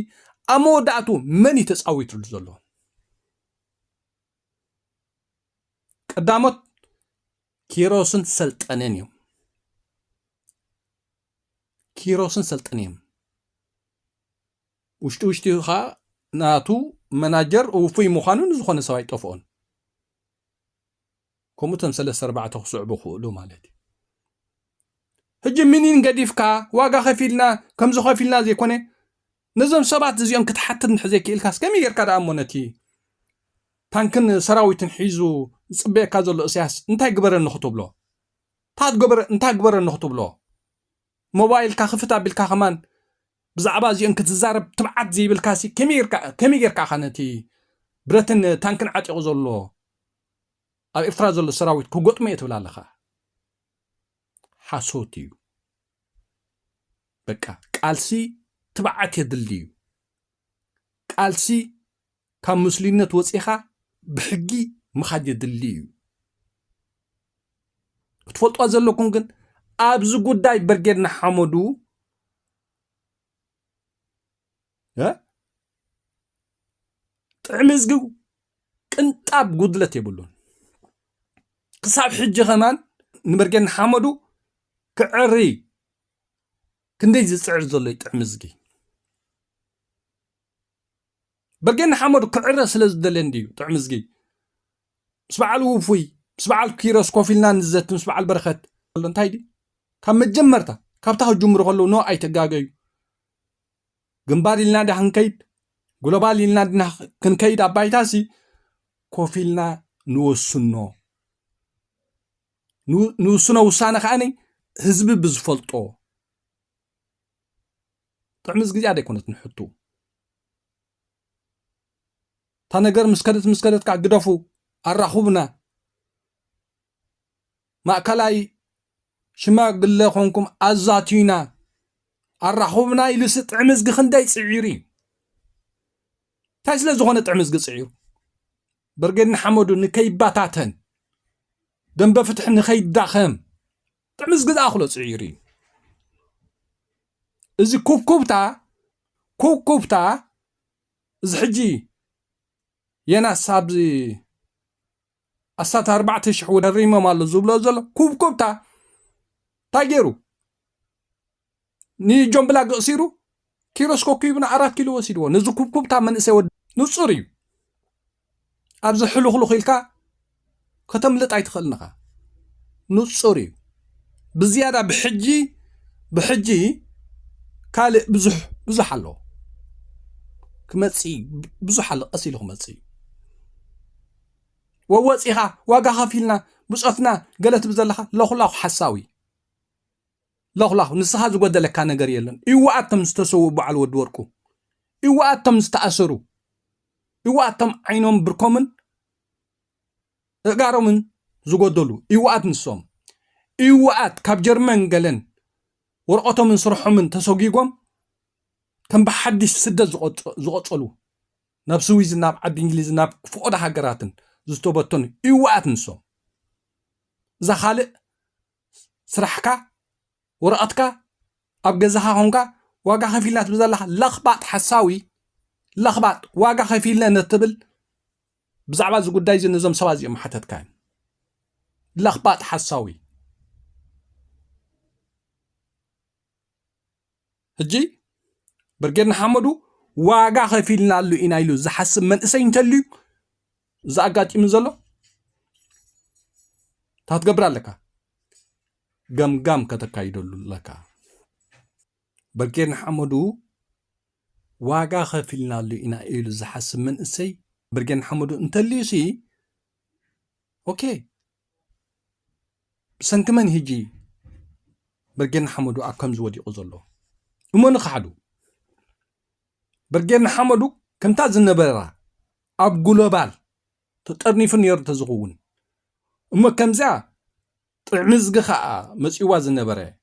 S1: ኣብ መወዳእቱ መን ተፃዊትሉ ዘሎ ቀዳሞት ኪሮስን ሰልጠነን እዮም ውሽጢ ኻ ናቱ መናጀር ውፉይ ምዃኑን ዝኾነ ሰብ ኣይጠፍኦን ከምኡቶም 3-4 ክስዕቡ ክእሉ ማለት እዩ ሕጂ ምንን ገዲፍካ ዋጋ ከፊልና ከምዚ ከፊልና ዘይኮነ ነዞም ሰባት እዚኦም ክትሓትት ንሕዘይ ክኢልካስ ከመይ ጌርካ ደኣ እሞ ነቲ ታንክን ሰራዊትን ሒዙ ዝፅበየካ ዘሎ እስያስ እንታይ ግበረኒ ክትብሎ እንታይ ግበረኒ ክትብሎ ሞባይልካ ክፍት ኣቢልካ ከማን ብዛዕባ እዚኦም ክትዛረብ ትብዓት ዘይብልካሲ ከመይ ጌርካ ኻ ነቲ ብረትን ታንክን ዓጢቑ ዘሎ ኣብ ኤርትራ ዘሎ ሰራዊት ክጎጥሞ እየ ትብል ኣለኻ ሓሶት እዩ በቃ ቃልሲ ትብዓት የድሊ እዩ ቃልሲ ካብ ሙስሊምነት ወፂኻ ብሕጊ ምኻድ የድሊ እዩ ክትፈልጥዋ ዘለኩም ግን ኣብዚ ጉዳይ በርጌድና ሓመዱ ጥዕምዝጊ ቅንጣብ ጉድለት የብሉን ክሳብ ሕጂ ኸማን ንበርጌድና ሓመዱ ክዕሪ ክንደይ ዝፅዕር ዘሎ ጥዕምዝጊ በርጌድና ሓመዱ ክዕረ ስለ ዝደለን ድዩ ጥዕምዝጊ ምስ በዓል ውፉይ ምስ በዓል ኪሮስ ኮፍ ኢልና ንዘት ምስ በዓል በረኸት እንታይ ዲ ካብ መጀመርታ ካብታ ክጅምሩ ከለዉ ኖ ኣይተጋገዩ ግንባር ኢልና ዳ ክንከይድ ግሎባል ኢልና ድና ክንከይድ ኣባይታሲ ኮፍ ኢልና ንውስኖ ውሳነ ከዓነ ህዝቢ ብዝፈልጦ ጥዕምዝጊ እዚኣ ደይኮነት ንሕቱ እታ ነገር ምስከደትካ ግደፉ ኣራኹብና ማእከላይ ሽማግለ ኮንኩም ኣዛቲና ኣራኹብና ኢሉስ ጥዕምዝጊ ክንደይ ፅዒሩ እዩ እንታይ ስለ ዝኾነ ጥዕምዝጊ ፅዒሩ በርጌድና ሓመዱ ንከይባታተን ደንበ ፍትሒ ንከይዳኸም ጥዕምዝጊ ዝኣኽሎ ፅዒሩ እዩ እዚ ኩብኩብታ እዚ ሕጂ የናስ ኣብዚ 14,000 ወደሪሞም ኣሎ ዝብሎ ዘሎ ኩብኩብታ እንታይ ገይሩ ንጆምብላ ገእሲሩ ኪሮስ ኮኪቡና 4 ኪሎ ወሲድዎ ነዚ ኩብኩብታ መንእሰይ ንፁር እዩ ኣብዚ ሕሉኽሉኽ ኢልካ ከተምልጥ ኣይትኽእልን ኢኻ ንፁር እዩ ብዝያዳ ብሕጂ ካልእ ብዙሕ ኣሎ ክመፅእ ብዙሕ ኣሎ ቀስ ኢሉ ክመፅእ ወወፂኻ ዋጋ ከፊልና ብፆትና ገለ ትብል ዘለኻ ለኹላኹ ሓሳዊ ለኹላኹ ንስኻ ዝጎደለካ ነገር የለን ይዋኣቶም ዝተሰዉ በዓል ወዲ ወርቁ ይዋኣቶም ዝተኣሰሩ إيواتهم عينهم بركمن إقارمن زقدلو إيوات نسوم إيوات كاب جرمن قالن ورقتهم من صرحهم من تسوقيقهم كم بحدش سدة زقطلو نفسوي زناب عد إنجليز ناب فوق ده حجراتن زستوبتون إيوات نسوم زخالق سرحكا ورقتك أبجزها هونكا واقع خفيلات بزالها لخبط حساوي لخبط واقع خفيلنا نتبل بزعبا زقود دايز النظام سوازي محتت كان لخبط حساوي هجي برجرنا حمدو واقع خفيلنا اللو إنايلو زحسب من إساين تلو زاقات يمزلو تهتقبر لك قم كتكايدو لك برجرنا حمدو واقع خفيلنا اللو إنايلو زحسب من إساي برجرنا حمدو انتلي سي اوكي بسن كمان هجي برجرنا حمدو أكم زودي أزلو وما نخحدو برجرنا حمدو كم تازن نبرا أب جلوبال تطرني في النير تزغون وما كم زع طعمزق خاء مسيواز النبرا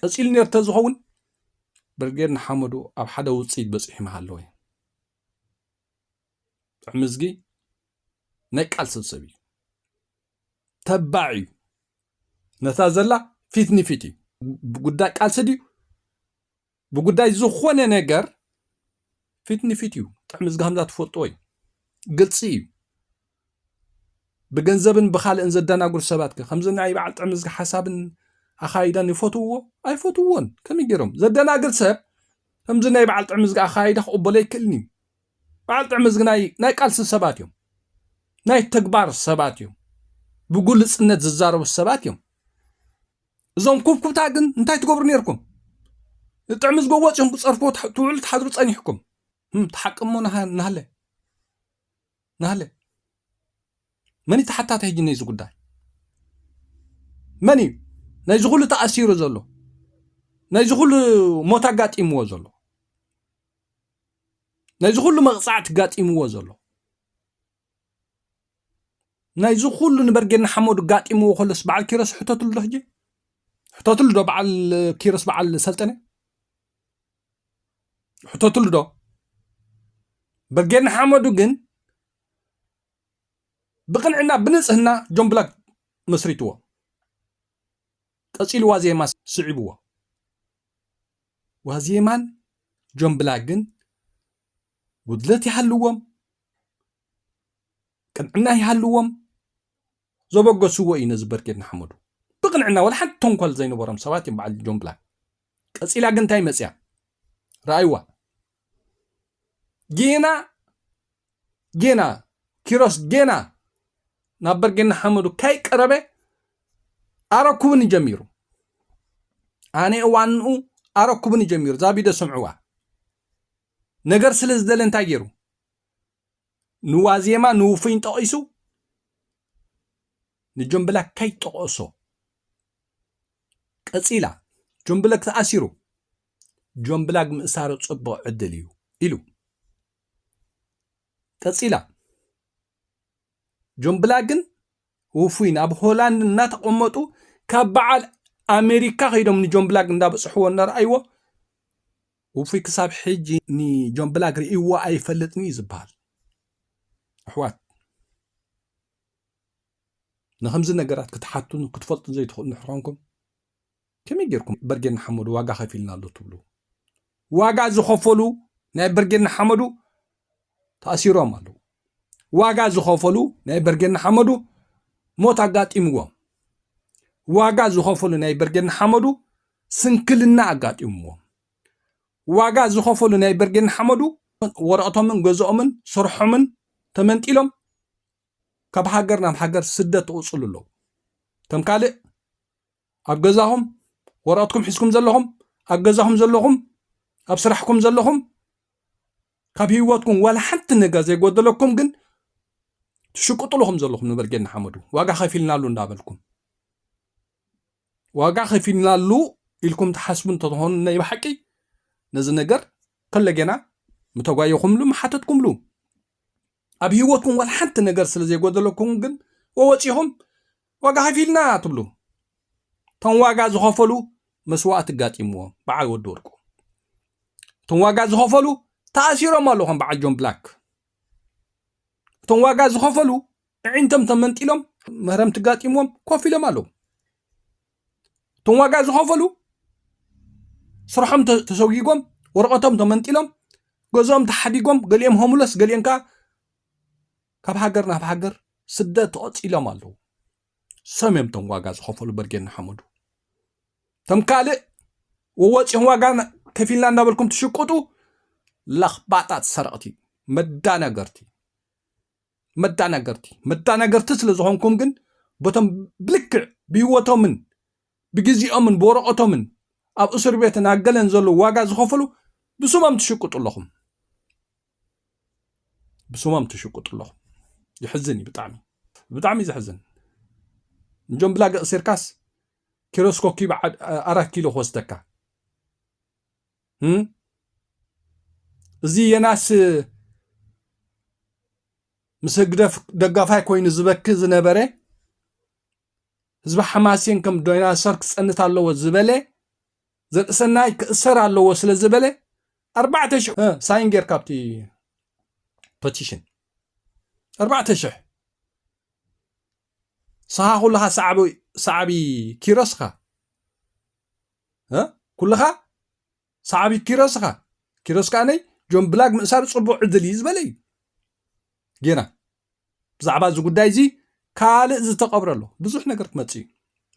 S1: أسئل نير تزغون برجرنا حمدو أب حدا وتصيد بس إحنا هالوين طعمزقي نكال سبسبي تبعي نتازلا فيتني فيتي بقداي قال سدي بقداي زخونه نجر فيتني فيتيو طعمزق همزات تفوتوي قلصي بجنزبن بخال انزدنا قول سباتك خمزنا يبعل طعمزق حسابن أخايدان يفوتوه أي فوتوون كم يجرم زدنا قل سب خمزنا يبعل طعمزق أخايده قبلي كلني بعل طعمزق ناي قال سباتيوم ناي تكبار سباتيوم بقول لسنة ززارة السباتيوم زوم كوب تاجن انتي تقبر نيركم تعمز قوات شنكو تصرفوا تولد تحضروا تصانيحكم تحكموا نهله ماني تحتى تهجي نيزو قداي ماني نيزغول تأثير زلو نيزغول موتا قات إمو زلو نيزغول مغصعت قات إمو زلو نيزغول نبرجن حمود قات إمو خلص بعد كيرس حتات اللهجة حتات اللدو بعد كيرس بعد السلطنة حتات اللدو برجن حمود جن بقنعنا بنصهنا جنبلك مسريتوا قصيل وازيما صعبوا وازيمان جنبلاقن ودلت يحلوهم قنعنا يحلوهم زبقوا سوى نزبركن حمدو بقنعنا ولا حتى تنقل زي نبرم سواتي بعد جنبلاق قصيل اقن تاي مسيا رايوا جينا كيروس جينا نبرجن حمدو كاي قربه أركبني جميرو أنا وانو أركبني جميرو زابي ده سمعوا نجر سلز دلن تاجرو نوازيما نوفين تقيسو نجنبلك كاي تقصو قصيلا جنبلك تأسيرو جنبلك مأسارو صبو عدليو إلو قصيلا جنبلاقن وفين أب هولاند ناتقمطو كبعال أمريكا خيدهم ني جنبلاق ندابصحو النار أيوة وفي كساب حجي ني جنبلاق رئيوا أي فلتني زبال أحوات نخمز نقرات كتحاتون كتفلتن زي تخل نحرانكم كم يجيركم برجن حمدو واقع خفيلنا اللو تبلو واقع زخفلو ناي برجن حمدو تأثيرو مالو واقع زخفلو ناي برجن حمدو موتا قات إموام واقع زخفلو ناي برجن حمدو سنكلنا قات إموام واقع زخفلو ناي برجن حمدو ورقتهم من جزء من صرح من تمنتيلهم كاب حجرنا بحجر سدة وصلوا له تمكالئ أبجزهم ورقتكم حسكم زلهم أبجزهم زلهم أبصرحكم زلهم كاب هيواتكم ولا حتى نجاز يقود لكم جن تشكوا لهم زلهم نبرجن حمدو واقع خايفين لالو ندابلكم واقع خايفين لالو إلكم تحسبون تظهرون نايب حكي نزل نجر كل جنا متوايا خملو محتتكم لو ኣብ ህይወትኩም ወላ ሓንቲ ነገር ስለ ዘይጎደለኩም ግን ወወፂኹም ዋጋ ከፊልና ትብሉ እቶም ዋጋ ዝኸፈሉ መስዋዕት ጋጢምዎም በዓል ወዲ ወርቁ እቶም ዋጋ ዝኸፈሉ ተኣሲሮም ኣለኹም በዓል ጆን ብላክ እቶም ዋጋ ዝኸፈሉ ዕንቶም ተመንጢሎም ምህረም ትጋጢምዎም ኮፍ ኢሎም ኣለዉ እቶም ዋጋ ዝኸፈሉ ስርሖም ተሰጊጎም ወረቐቶም ተመንጢሎም ገዞም ተሓዲጎም ገሊኦም ሆሙለስ ገሊኦም ከዓ ካብ ሃገር ናብ ሃገር ስደት ተቐፂሎም ኣለዉ ሰሜም እቶም ዋጋ ዝኸፈሉ በርጌና ሓመዱ እቶም ካልእ ወወፂኹም ዋጋ ከፊልና እንዳበልኩም ትሽቅጡ ለኽባጣት ሰረቕቲ መዳናገርቲ ስለ ዝኾንኩም ግን በቶም ብልክዕ ብህይወቶምን ብግዚኦምን ብወረቐቶምን ኣብ እስር ቤትን ኣገለን ዘሎ ዋጋ ዝኸፈሉ ብስሞም ትሽቅጡ ኣለኹም ይሕዝን ብጣዕሚ ዝሕዝን እንጆም ብላገ እሲርካስ ኪሮስ ኮኪብ 4 ኪሎ ክወስደካ እዚ የናስ ምስ ህግደፍ ደጋፋይ ኮይኑ ዝበክ ዝነበረ ህዝቢ ሓማሴን ከም ዳይናሶር ክፀንት ኣለዎ ዝበለ ዘርእሰናይ ክእሰር ኣለዎ ስለ ዝበለ 4,000 ሳይን ጌርካ ኣብቲ ፔቲሽን 4,000 ስኻ ኩልኻ ሰዓቢ ኪሮስኻ ኩልኻ ሰዓቢ ኪሮስኻ ኪሮስ ከዓነይ ጆን ብላክ ምእሳር ፅቡቅ ዕድል እዩ ዝበለ እዩ ጌና ብዛዕባ እዚ ጉዳይ እዚ ካልእ ዝተቐብረሎ ብዙሕ ነገር ክመፅእ እዩ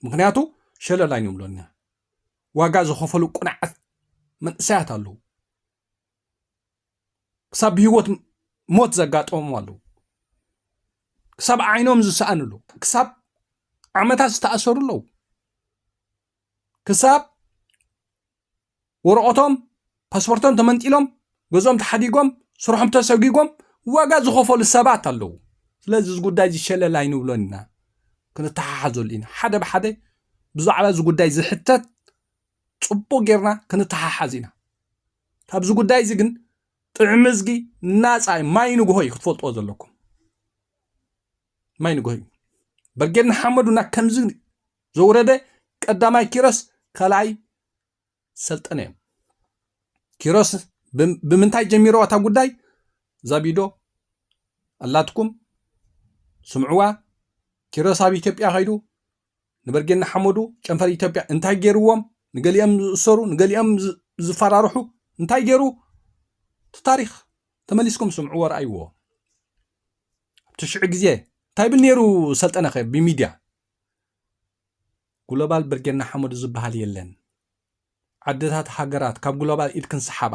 S1: ምክንያቱ ሸለላይ ንብሎና ዋጋ ዝኸፈሉ ቁንዓት መንእሰያት ኣለዉ ክሳብ ብሂወት ሞት ዘጋጠሞም ኣለዉ ክሳብ ዓይኖም ዝሰኣንሉ ክሳብ ዓመታት ዝተኣሰሩ ኣለዉ ክሳብ ወረቐቶም ፓስፖርቶም ተመንጢሎም ገዞም ተሓዲጎም ስርሖም ተሰጊጎም ዋጋ ዝኸፈሉ ሰባት ኣለዉ ስለዚ እዚ ጉዳይ ዝሸለላይ ንብሎና ክንተሓሓዘሉ ኢና ሓደ ብሓደ ብዛዕባ እዚ ጉዳይ ዝሕተት ፅቡቅ ጌርና ክንተሓሓዝ ኢና ካብዚ ጉዳይ እዚ ግን ጥዕሚ ዝጊ ናፃይ ማይ ንግሆ እዩ ክትፈልጥዎ ዘለኩም ማይ ንግሆ እዩ በርጌና ሓመዱና ከምዚ ዘውረደ ቀዳማይ ኪሮስ ካልኣይ ሰልጠነ እዮም ኪሮስ ብምንታይ ጀሚሮ እታ ጉዳይ ዛቢዶ ኣላትኩም ስምዕዋ ኪሮስ ኣብ ኢትዮጵያ ኸይዱ ንበርጌና ሓመዱ ጨንፈር ኢትዮጵያ እንታይ ገይርዎም ንገሊኦም ዝእሰሩ ንገሊኦም ዝፈራርሑ እንታይ ገይሩ እቲ ታሪክ ተመሊስኩም ስምዕዎ ረኣይዎ ኣብቲ ሽዑ ግዜ እንታይ ብል ነይሩ ሰልጠነ ኸ ብሚድያ ግሎባል በርጌና ሓመዱ ዝበሃል የለን ዓድታት ሃገራት ካብ ግሎባል ኢድ ክንሰሓባ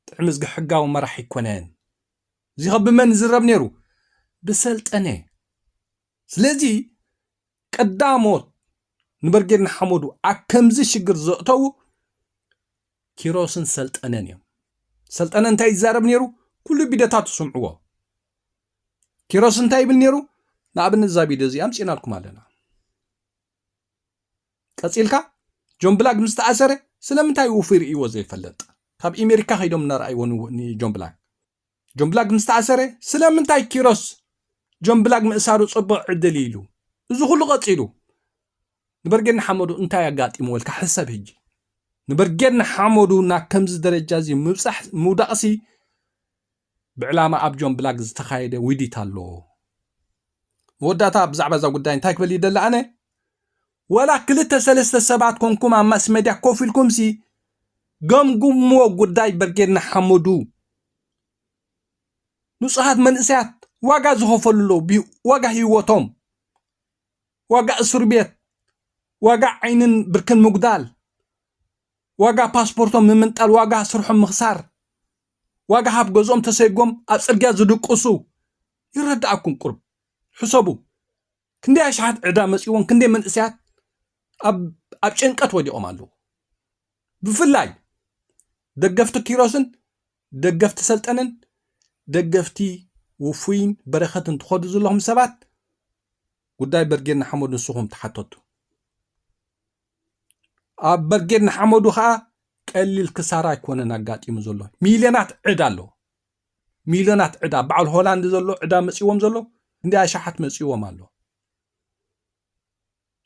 S1: ጥዕሚ ዝጊ ሕጋዊ መራሕ ይኮነን እዚ ብመን ዝረብ ነይሩ ብሰልጠነ ስለዚ ቀዳሞት ንበርጌና ሓመዱ ኣብ ከምዚ ሽግር ዘእተው ኪሮስን ሰልጠነን እዮም ሰልጠነ እንታይ ይዛረብ ነይሩ ኩሉ ቢደታት ስምዕዎ ኪሮስ እንታይ ይብል ነይሩ ንኣብነት እዛ ቢዶ እዚኣ ኣምፂናልኩም ኣለና ቀፂልካ ጆን ብላክ ምስ ተኣሰረ ስለምንታይ ውፉ ይርእይዎ ዘይፈለጥ ካብ ኣሜሪካ ኸይዶም እናረኣይዎ ጆን ብላክ ምስ ተኣሰረ ስለምንታይ ኪሮስ ጆን ብላክ ምእሳሩ ፅቡቅ ዕድል ኢሉ እዚ ኩሉ ቀፂሉ ንበርጌና ሓመዱ እንታይ ኣጋጢሞ ወልካ ሕሰብ ሕጂ ንበርጌና ሓመዱ ናብ ከምዚ ደረጃ እዚ ምውዳቕሲ ብዕላማ ኣብ ጆን ብላክ ዝተኻየደ ውዲት ኣሎ መወዳእታ ብዛዕባ እዛ ጉዳይ እንታይ ክበል ይደሊ ኣነ ወላ 2-3 ሰባት ኮንኩም ኣብ ማስ መድያ ኮፍ ኢልኩምሲ ገምግምዎ ጉዳይ በርጌና ሓመዱ ንጹሃት መንእሰያት ዋጋ ዝኸፈሉ ዋጋ ህይወቶም ዋጋ እስር ቤት ዋጋ ዓይንን ብርክን ምጉዳል ዋጋ ፓስፖርቶም ምምንጣል ዋጋ ስርሖም ምኽሳር ዋጋ ሃብ ገዞም ተሰይጎም ኣብ ፅርግያ ዝድቅሱ ይረዳእኩም ቁርብ ሕሰቡ ክንደይ ኣሽሓት ዕዳ መፂዎም ክንደይ መንእሰያት ኣብ ጭንቀት ወዲቖም ኣለዉ ብፍላይ ደገፍቲ ኪሮስን ደገፍቲ ሰልጠነን ደገፍቲ ውፉይን በረኸትን ትኸዱ ዘለኹም ሰባት ጉዳይ በርጌና ሓመዱ ንስኹም ተሓተቱ ኣብ በርጌና ሓመዱ ከዓ ቀሊል ክሳራ ኣይኮነን ኣጋጢሙ ዘሎ ሚልዮናት ዕዳ ኣሎ ሚልዮናት ዕዳ በዓል ሆላንድ ዘሎ ዕዳ መፅዎም ዘሎ እንዲ ኣሻሓት መፅዎም ኣሎ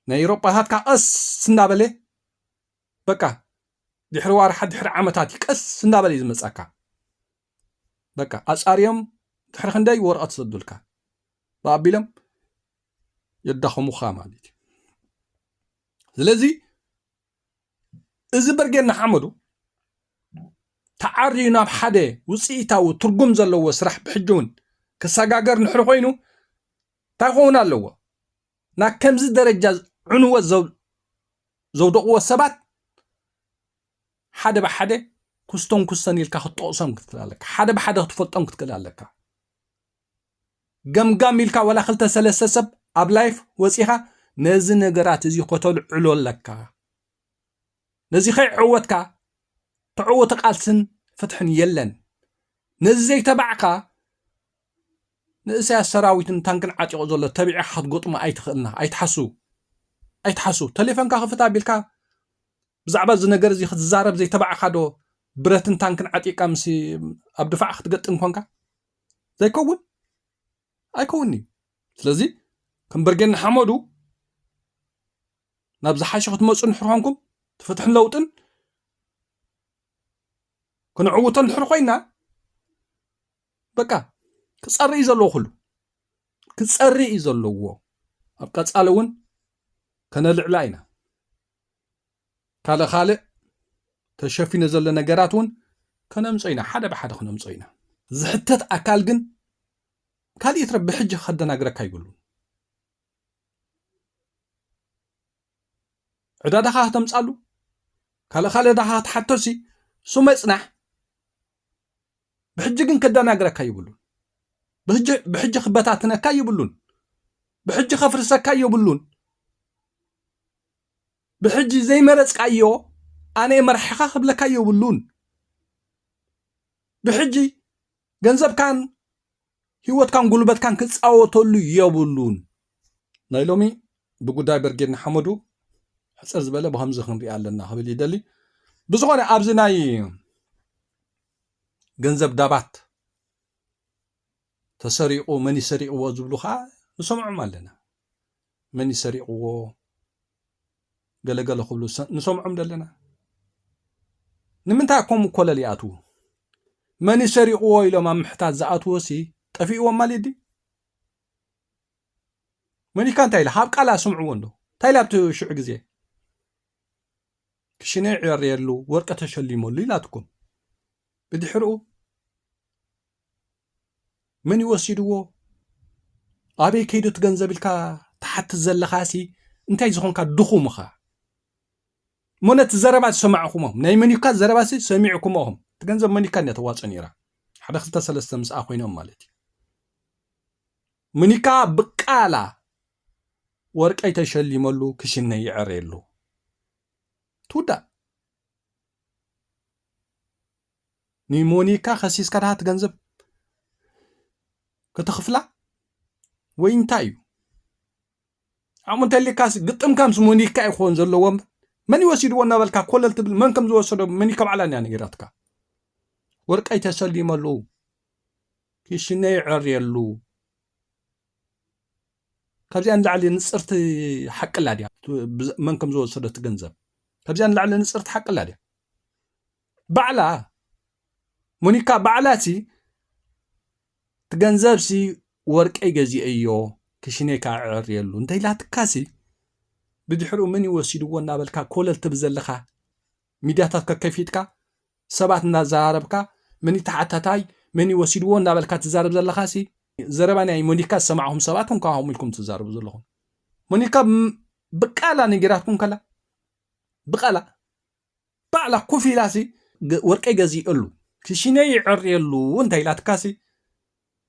S1: ናይ ኤውሮጳታት ካ ቀስ እናበለ በቃ ድሕሪ ዋርሓ ድሕሪ ዓመታት ቀስ እናበለ ዝመፀካ በቃ ኣፃርዮም ድሕሪ ክንደይ ወረቐት ሰዱልካ ብኣቢሎም የዳኸሙኻ ማለት እዩ ስለዚ እዚ በርጌና ሓመዱ ተዓርዩ ናብ ሓደ ውፅኢታዊ ትርጉም ዘለዎ ስራሕ ብሕጂ እውን ክሰጋገር ንሕሪ ኮይኑ እንታይ ክኸውን ኣለዎ ናብ ከምዚ ደረጃ ዕንወት ዘውደቕዎ ሰባት ሓደ ብሓደ ኩስቶን ኩስተን ኢልካ ክትጠቕሶም ክትክእል ኣለካ ሓደ ብሓደ ክትፈልጦም ክትክእል ኣለካ ገምጋም ኢልካ ወላ 2-3 ሰብ ኣብ ላይፍ ወፂኻ ነዚ ነገራት እዚ ከተልዕሎ ኣለካ ነዚ ከይዕወትካ ተዕወተ ቃልስን ፍትሕን የለን ነዚ ዘይተባዕካ ንእስያ ሰራዊትን ታንክን ዓጢቑ ዘሎ ተቢዕኻ ክትገጥሞ ኣይትኽእልና ኣይትሓሱ ቴሌፎንካ ክፍታ ቢልካ ብዛዕባ እዚ ነገር እዚ ክትዛረብ ዘይተባዕካ ዶ ብረትን ታንክን ዓጢቃ ምስ ኣብ ድፋዕ ክትገጥም ኮንካ ዘይከውን ኣይከውኒ ስለዚ ከም በርጌና ሓመዱ ናብ ዝሓሸ ክትመፁ ንሕሪ ኮንኩም ትፍትሕን ለውጥን ክንዕውተን ንሕሪ ኮይና በቃ ክፀርኢ ዘለዎ ኩሉ ክፀርኢ ዘለዎ ኣብ ቀፃሊ እውን ከነልዕላ ኢና ካልእ ተሸፊነ ዘሎ ነገራት እውን ከነምፆ ኢና ሓደ ብሓደ ክነምፆ ኢና ዝሕተት ኣካል ግን ካልእት ረቢ ሕጂ ከደናግረካ ይብሉን ዕዳዳኻ ከተምፃሉ ካልእ ዳኻ ክትሓተሲ ሱ መፅናሕ ብሕጂ ግን ከደናግረካ ይብሉን ብሕጂ ክበታትነካ ይብሉን ብሕጂ ከፍርሰካ ይብሉን ብሕጂ ዘይመረፅካዮ ኣነ መርሕኻ ክብለካ ይብሉን ብሕጂ ገንዘብካን ህይወትካን ጉልበትካን ክፃወተሉ የብሉን ናይ ሎሚ ብጉዳይ በርጌና ሓመዱ ሕፅር ዝበለ ብከምዚ ክንሪኣ ኣለና ክብል ይደሊ ብዝኾነ ኣብዚ ናይ ገንዘብ ዳባት ተሰሪቑ መን ይሰሪቕዎ ዝብሉ ከዓ ንሰምዖም ኣለና መን ይሰሪቕዎ ገለገለ ክብሉ ንሰምዖም ዘለና ንምንታይ ከምኡ ኮለል ይኣትዉ መን ይሰሪቕዎ ኢሎም ኣብ ምሕታት ዝኣትዎሲ ጠፊእዎም ማለት ዲ መኒካ እንታይ ኢላ ሃብ ቃል ኣሰምዕዎ እንዶ እንታይ ኢላ ኣብቲ ሽዑ ግዜ ክሽነ ዕርየሉ ወርቀ ተሸሊመሉ ኢላትኩም ብድሕሪኡ መን ይወሲድዎ ኣበይ ከይዶት ገንዘብ ኢልካ ተሓትት ዘለኻሲ እንታይ ዝኾንካ ድኹምኻ ሞነት ዘረባ ሰማዕኹሞም ናይ መኒካ ዘረባሲ ሰሚዕኩሞም እቲ ገንዘብ መኒካ ነተዋፅኦ ነይራ 1-2-3 ምስኣ ኮይኖም ማለት እዩ መኒካ ብቃላ ወርቀይ ተሸሊመሉ ክሽነ ይዕርየሉ ትውዳእ ንሞኒካ ከሲስካ ዳሃት ገንዘብ ከተኽፍላ ወይ እንታይ እዩ ዓሙ እንተሊካስ ግጥምካ ምስ ሞኒካ ይኾን ዘለዎም መን ይወሲድዎ እናበልካ ኮለል ትብል መን ከም ዝወሰዶ መኒካ ባዕላ ኒያ ነጊራትካ ወርቀይ ተሰሊመሉ ክሽነ ይዕርየሉ ካብዚኣ ንላዕሊ ንፅርቲ ሓቅላ ድያ መን ከም ዝወሰዶ እቲ ገንዘብ ካብዚኣ ንላዕሊ ንፅርቲ ሓቅላ ድያ ባዕላ ሞኒካ ባዕላሲ እቲ ገንዘብሲ ወርቀይ ገዚአዮ ክሽነይ ከዓ ዕርየሉ እንተኢላትካሲ ብድሕሪኡ መን ይወሲድዎ እናበልካ ኮለል ትብል ዘለኻ ሚድያታት ከከፊትካ ሰባት እናዘራረብካ መን ይተሓታታይ መን ይወሲድዎ እናበልካ ትዛረብ ዘለኻሲ ዘረባ ናይ ሞኒካ ዝሰማዕኹም ሰባት ከምኡ ኢልኩም ትዛረቡ ዘለኹም ሞኒካ ብቃላ ነጊራትኩም ከላ ብቃላ ባዕላ ኮፍ ኢላሲ ወርቀይ ገዚአሉ ክሽነይ ይዕርየሉ እንተኢላትካሲ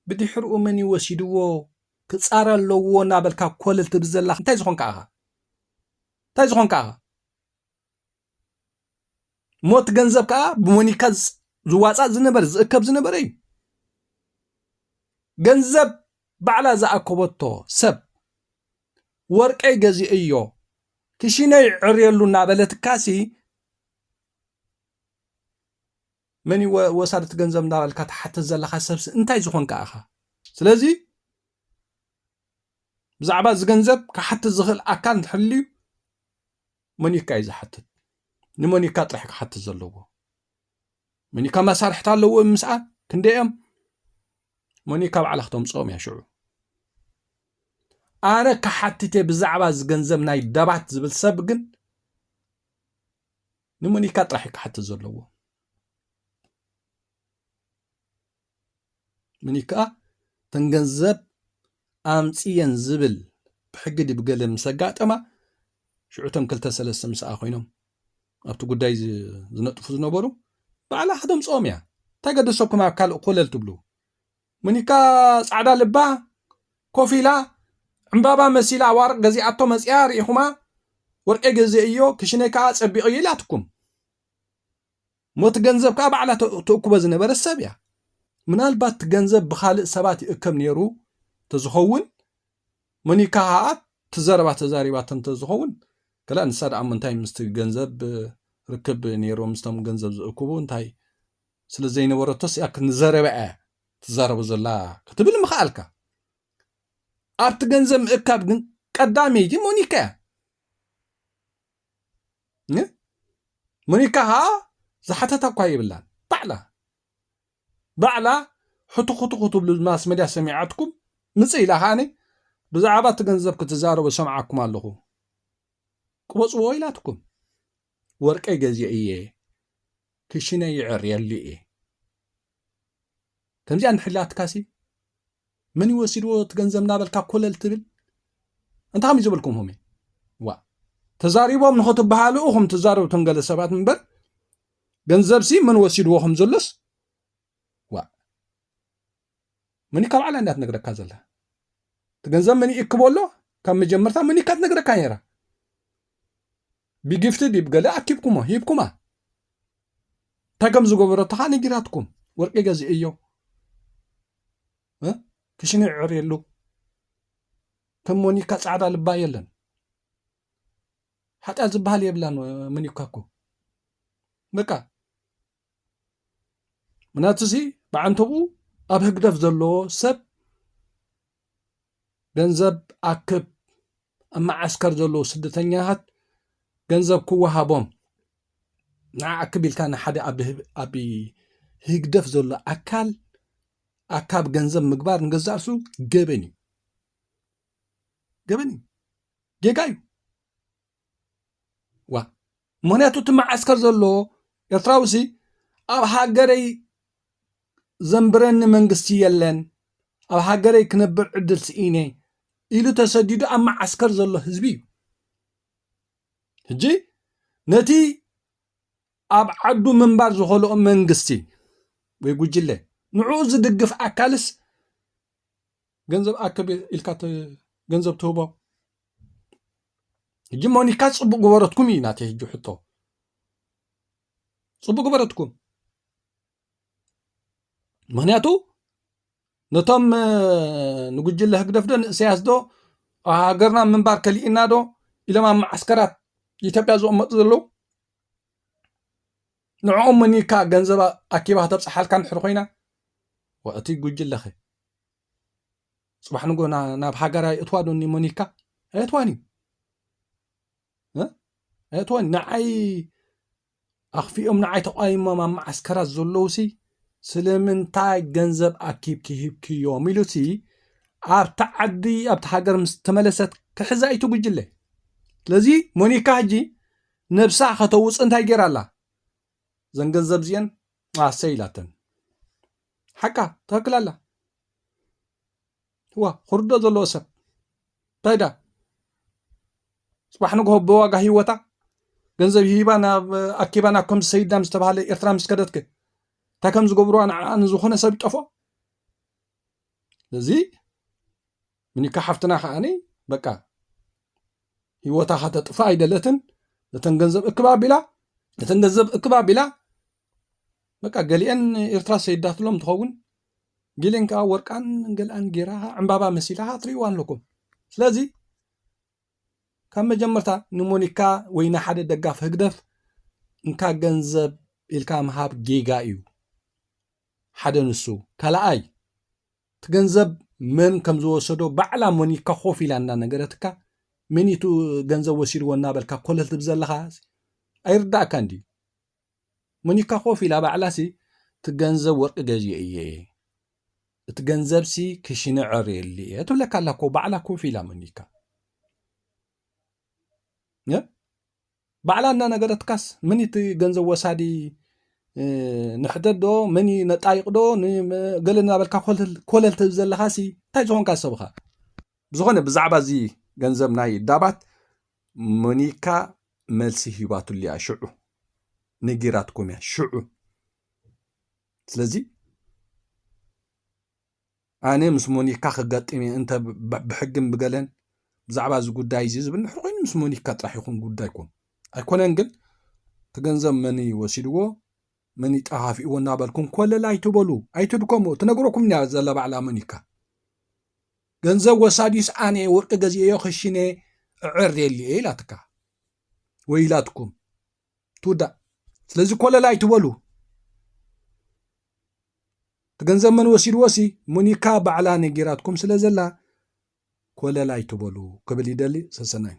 S1: ብድሕሪኡ መን ይወሲድዎ ክፃረ ኣለዎ እናበልካ ኮለል ትብል ዘለኻ እንታይ ዝኾንካ ኢኻ ሞት ገንዘብ ከዓ ብሞኒካ ዝዋፃእ ዝነበረ ዝእከብ ዝነበረ እዩ ገንዘብ ባዕላ ዝኣከበቶ ሰብ ወርቀይ ገዚአዮ ክሽነይ ይዕርየሉ እናበለትካሲ من وصلت جنزم نابل كات حتى زلخ سبس انتي زخون كأخا سلازي بزعبا زجنزب كحتى زغل أكان تحليو منيكا إذا حتى نمنيكا ترحك حتى زلوه منيكا ما صار حتى لو مسعى كنديم منيكا على ختم صوم يا شعو أنا كحتى بزعبا زجنزب ناي دبعت زبل سبقن نمنيكا ترحك حتى زلوه منيكا تنجنزب أمسيان زبل بحق دي بقال مسقات أما شعوتهم كلتا سلسة مساء خوينهم أبتو قداي زنطفو زنبرو بعلا حدهم صوميا تاقد السوكو مع كال أقولل تبلو منيكا صعدا لبا كوفيلا عمبابا مسيلا وارق غزي عطو مسيار إيخوما ورقي غزي إيو كشنيكا سبيقو يلاتكم موت غنزب بعلا تأكو بزنبر السابيا منالبات غنزب بخالق سباتي إكم نيرو تزخون منيكا تزاربات تزخون كلا نساد أمنتاي مستغنزب ركب نيرو مستم غنزب زأكوبو انتاي سلزين ورطس ياك نزاربا تزاربو زلا كتبل مخالكا أبت غنزب إكاب قدامي دي مونيكا ها زحتتا قاي بلان بعلا حطو بالماس مديا سمعتكم مصيلا هاني بزعبا تغنزب كتزاربو سمعكم اللهو قوصو ويلاتكم ورقي غزي ايه كشنا يعر يلي ايه كمزي انحلات كاسي من يوسيدو تغنزبنا بالكا كلل تبل انت هم يجبلكم همي وا تزاريبهم نخطب بحالوهم تزاربو تنقل سبات منبر غنزب سي من وسيدوهم زلس وا مني كاب على اندات نغركا زلا تغنزب مني يكبولو كم مجمرتا مني كات نغركا يرا بيجفتد يبقى لا أكيبكما يبكما تاكم زغبرة تخاني جراتكم ورقي غزي ايو كشني عريلو كموني كصعدا لبا يلن حتى زبال يبلان من يكاكو بقى مناتسي بعنتبو اب هقدف زلو سب ገንዘብ አክብ ማዓስከር ዘሎ ስደተኛታት ገንዘብ ክወሃቦም ንዓክብ ኢልካ ንሓደ ኣብ ህግደፍ ዘሎ ኣካብ ገንዘብ ምግባር ንገዛእሱ ገበን ጌጋዩ ዋ ምክንያቱ እቲ ማዓስከር ዘሎ ኤርትራውሲ ኣብ ሃገረይ ዘንብረኒ መንግስቲ የለን ኣብ ሃገረይ ክነብር ዕድል ስኢነ ኢሉ ተሰዲዱ ኣብ ማዓስከር ዘሎ ህዝቢ እዩ ሕጂ ነቲ ኣብ ዓዱ ምንባር ዝኸልኦ መንግስቲ ወይ ጉጅለ ንዑ ዝድግፍ ኣካልስ ገንዘብ ኣከብ ኢልካ ገንዘብ ትህቦ ሕጂ ሞኒካ ፅቡቅ ገበረትኩም እዩ ናተይ ሕጂ ሕቶ ፅቡቅ ገበረትኩም ምክንያቱ ነቶም ንጉጅለ ህግደፍ ዶ ንእስያስ ዶ ሃገርና ምንባር ከሊእና ዶ ኢሎም ኣብ ማዓስከራት ኢትዮጵያ ዝቕመጡ ዘለዉ ንዕኦም መኒካ ገንዘብ ኣኪባ ተብፅሓልካ ንሕር ኮይና ወእቲ ጉጅለኸ ፅባሕ ንጎ ናብ ሃገራይ እትዋ ዶኒ ሞኒካ ኣይትዋኒ ንዓይ ኣኽፊኦም ንዓይ ተቃይሞም ኣብ ማዓስከራት ዘለውሲ ስለምንታይ ገንዘብ ኣኪብ ክሂብክዮም ኢሉሲ ኣብቲ ዓዲ ኣብቲ ሃገር ምስ ተመለሰት ክሕዛ ኢቱ ጉጅለ ስለዚ ሞኒካ ሕጂ ነብሳ ከተውፅ እንታይ ጌራ ኣላ ዘን ገንዘብ እዚአን ኣሰይላተን ሓቃ ተክል ኣላ ዋ ክርዶ ዘለዎ ሰብ ታይዳ ፅባሕ ንግሆ ብዋጋ ሂወታ ገንዘብ ሂባ ናብ ኣኪባ ናብ ከም ሰይዳ ምስ ተባሃለ ኤርትራ ምስ ከደትክ እንታይ ከም ዝገብርዋ ንዝኾነ ሰብ ይጠፎ ስለዚ ምኒካ ሓፍትና ከዓኒ በቃ ሂወታ ከተጥፋ ኣይደለትን ነተን ገንዘብ እክባ ቢላ በቃ ገሊአን ኤርትራ ሰይዳትሎም ትኸውን ገሊአን ከዓ ወርቃን ገላን ጌራ ዕምባባ መሲላ ትሪእዋ ኣለኩም ስለዚ ካብ መጀመርታ ንሞኒካ ወይ ንሓደ ደጋፍ ህግደፍ እንካ ገንዘብ ኢልካ ምሃብ ጌጋ እዩ ሓደ ንሱ ካልኣይ ትገንዘብ መን ከም ዝወሰዶ ባዕላ ሞኒካ ኮፍ ኢላ እናነገረትካ መኒቱ ገንዘብ ወሲድዎ እናበልካ ኮለል ትብል ዘለኻ ኣይርዳእካ እንዲ ሞኒካ ኮፍ ኢላ ባዕላሲ እቲ ገንዘብ ወርቂ ገዚአ እየ እቲ ገንዘብሲ ክሽንዕር የሊ እየ ትብለካ ኣላ ኮ ባዕላ ኮፍ ኢላ ሞኒካ ባዕላ እናነገረትካስ መኒቲ ገንዘብ ወሳዲ ንሕደዶ መኒ ነጣይቅዶ ገለ እናበልካ ኮለል ትብል ዘለኻሲ እንታይ ዝኾንካ ሰብኻ ብዝኾነ ብዛዕባ እዚ ገንዘብ ናይ ዳባት ሞኒካ መልሲ ሂባትሉ እያ ሽዑ ነጊራትኩም እያ ሽዑ ስለዚ ኣነ ምስ ሞኒካ ክጋጥም እንተ ብሕግን ብገለን ብዛዕባ እዚ ጉዳይ እዚ ዝብል ንሕር ኮይኑ ምስ ሞኒካ ጥራሕ ይኹን ጉዳይኩም ኣይኮነን ግን ትገንዘብ መኒ ወሲድዎ መኒ ጠሃፊእዎ እናበልኩም ኮለል ኣይትበሉ ኣይትድከሙ ትነግረኩም እያ ዘላ ባዕላ ሞኒካ ገንዘብ ወሳዲስ ኣነ ወርቂ ገዚአዮ ክሽነ ዕር የሊ እየ ኢላትካ ወይ ኢላትኩም ትውዳእ ስለዚ ኮለል ኣይትበሉ ትገንዘብ መን ወሲድዎሲ ሞኒካ ባዕላ ነጊራትኩም ስለ ዘላ ኮለል ኣይትበሉ ክብል ይደሊ ሰሰናይ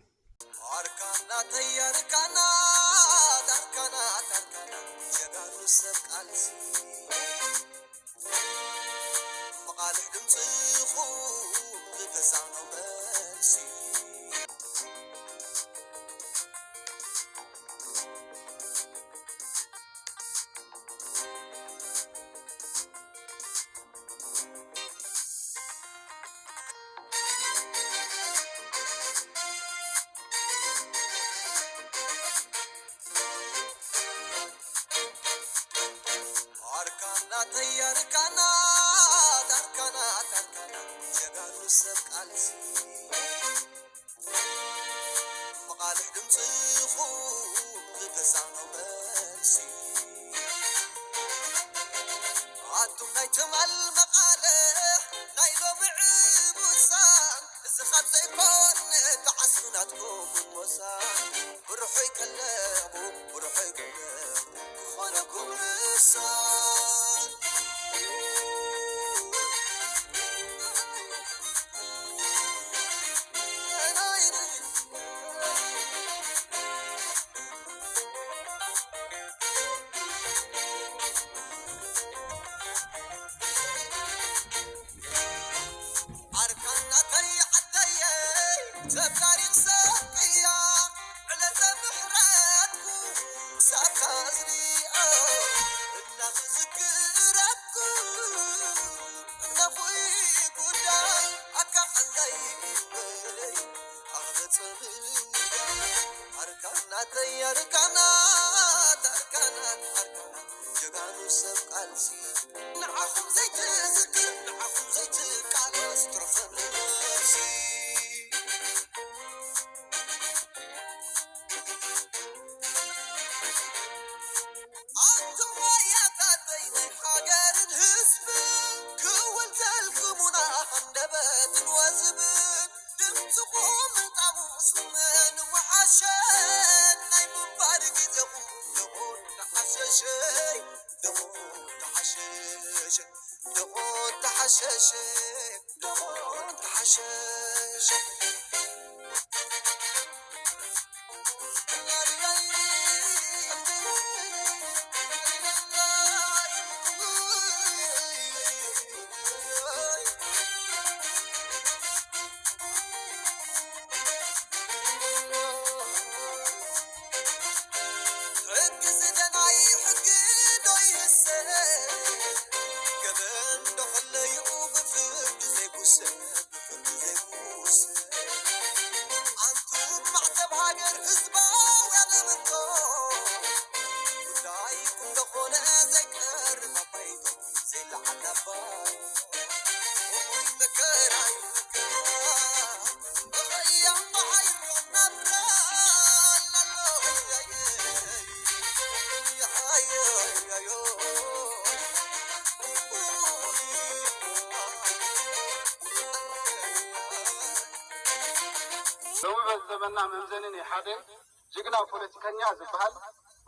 S2: زمنا ممزنني حدا جقنا بوليتيكانيا زبحال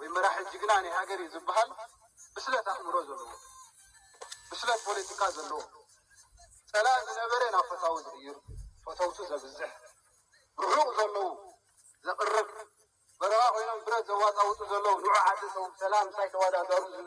S2: ومراحل جقنا هاجري زبحال بسلة أمره زلوا
S3: ብስለት ፖለቲካ ዘለዎ ሰላም ዝነበረ ናብ ፈታዊ ዝቕይር ፈተውቱ ዘብዝሕ ርሑቕ ዘለዉ ዘቕርብ በረኻ ኮይኖም ብረት ዘዋጣውጡ ዘለዉ ንዑ ዓዲ ሰው ሰላም እንታይ ተወዳደሩ ዝብል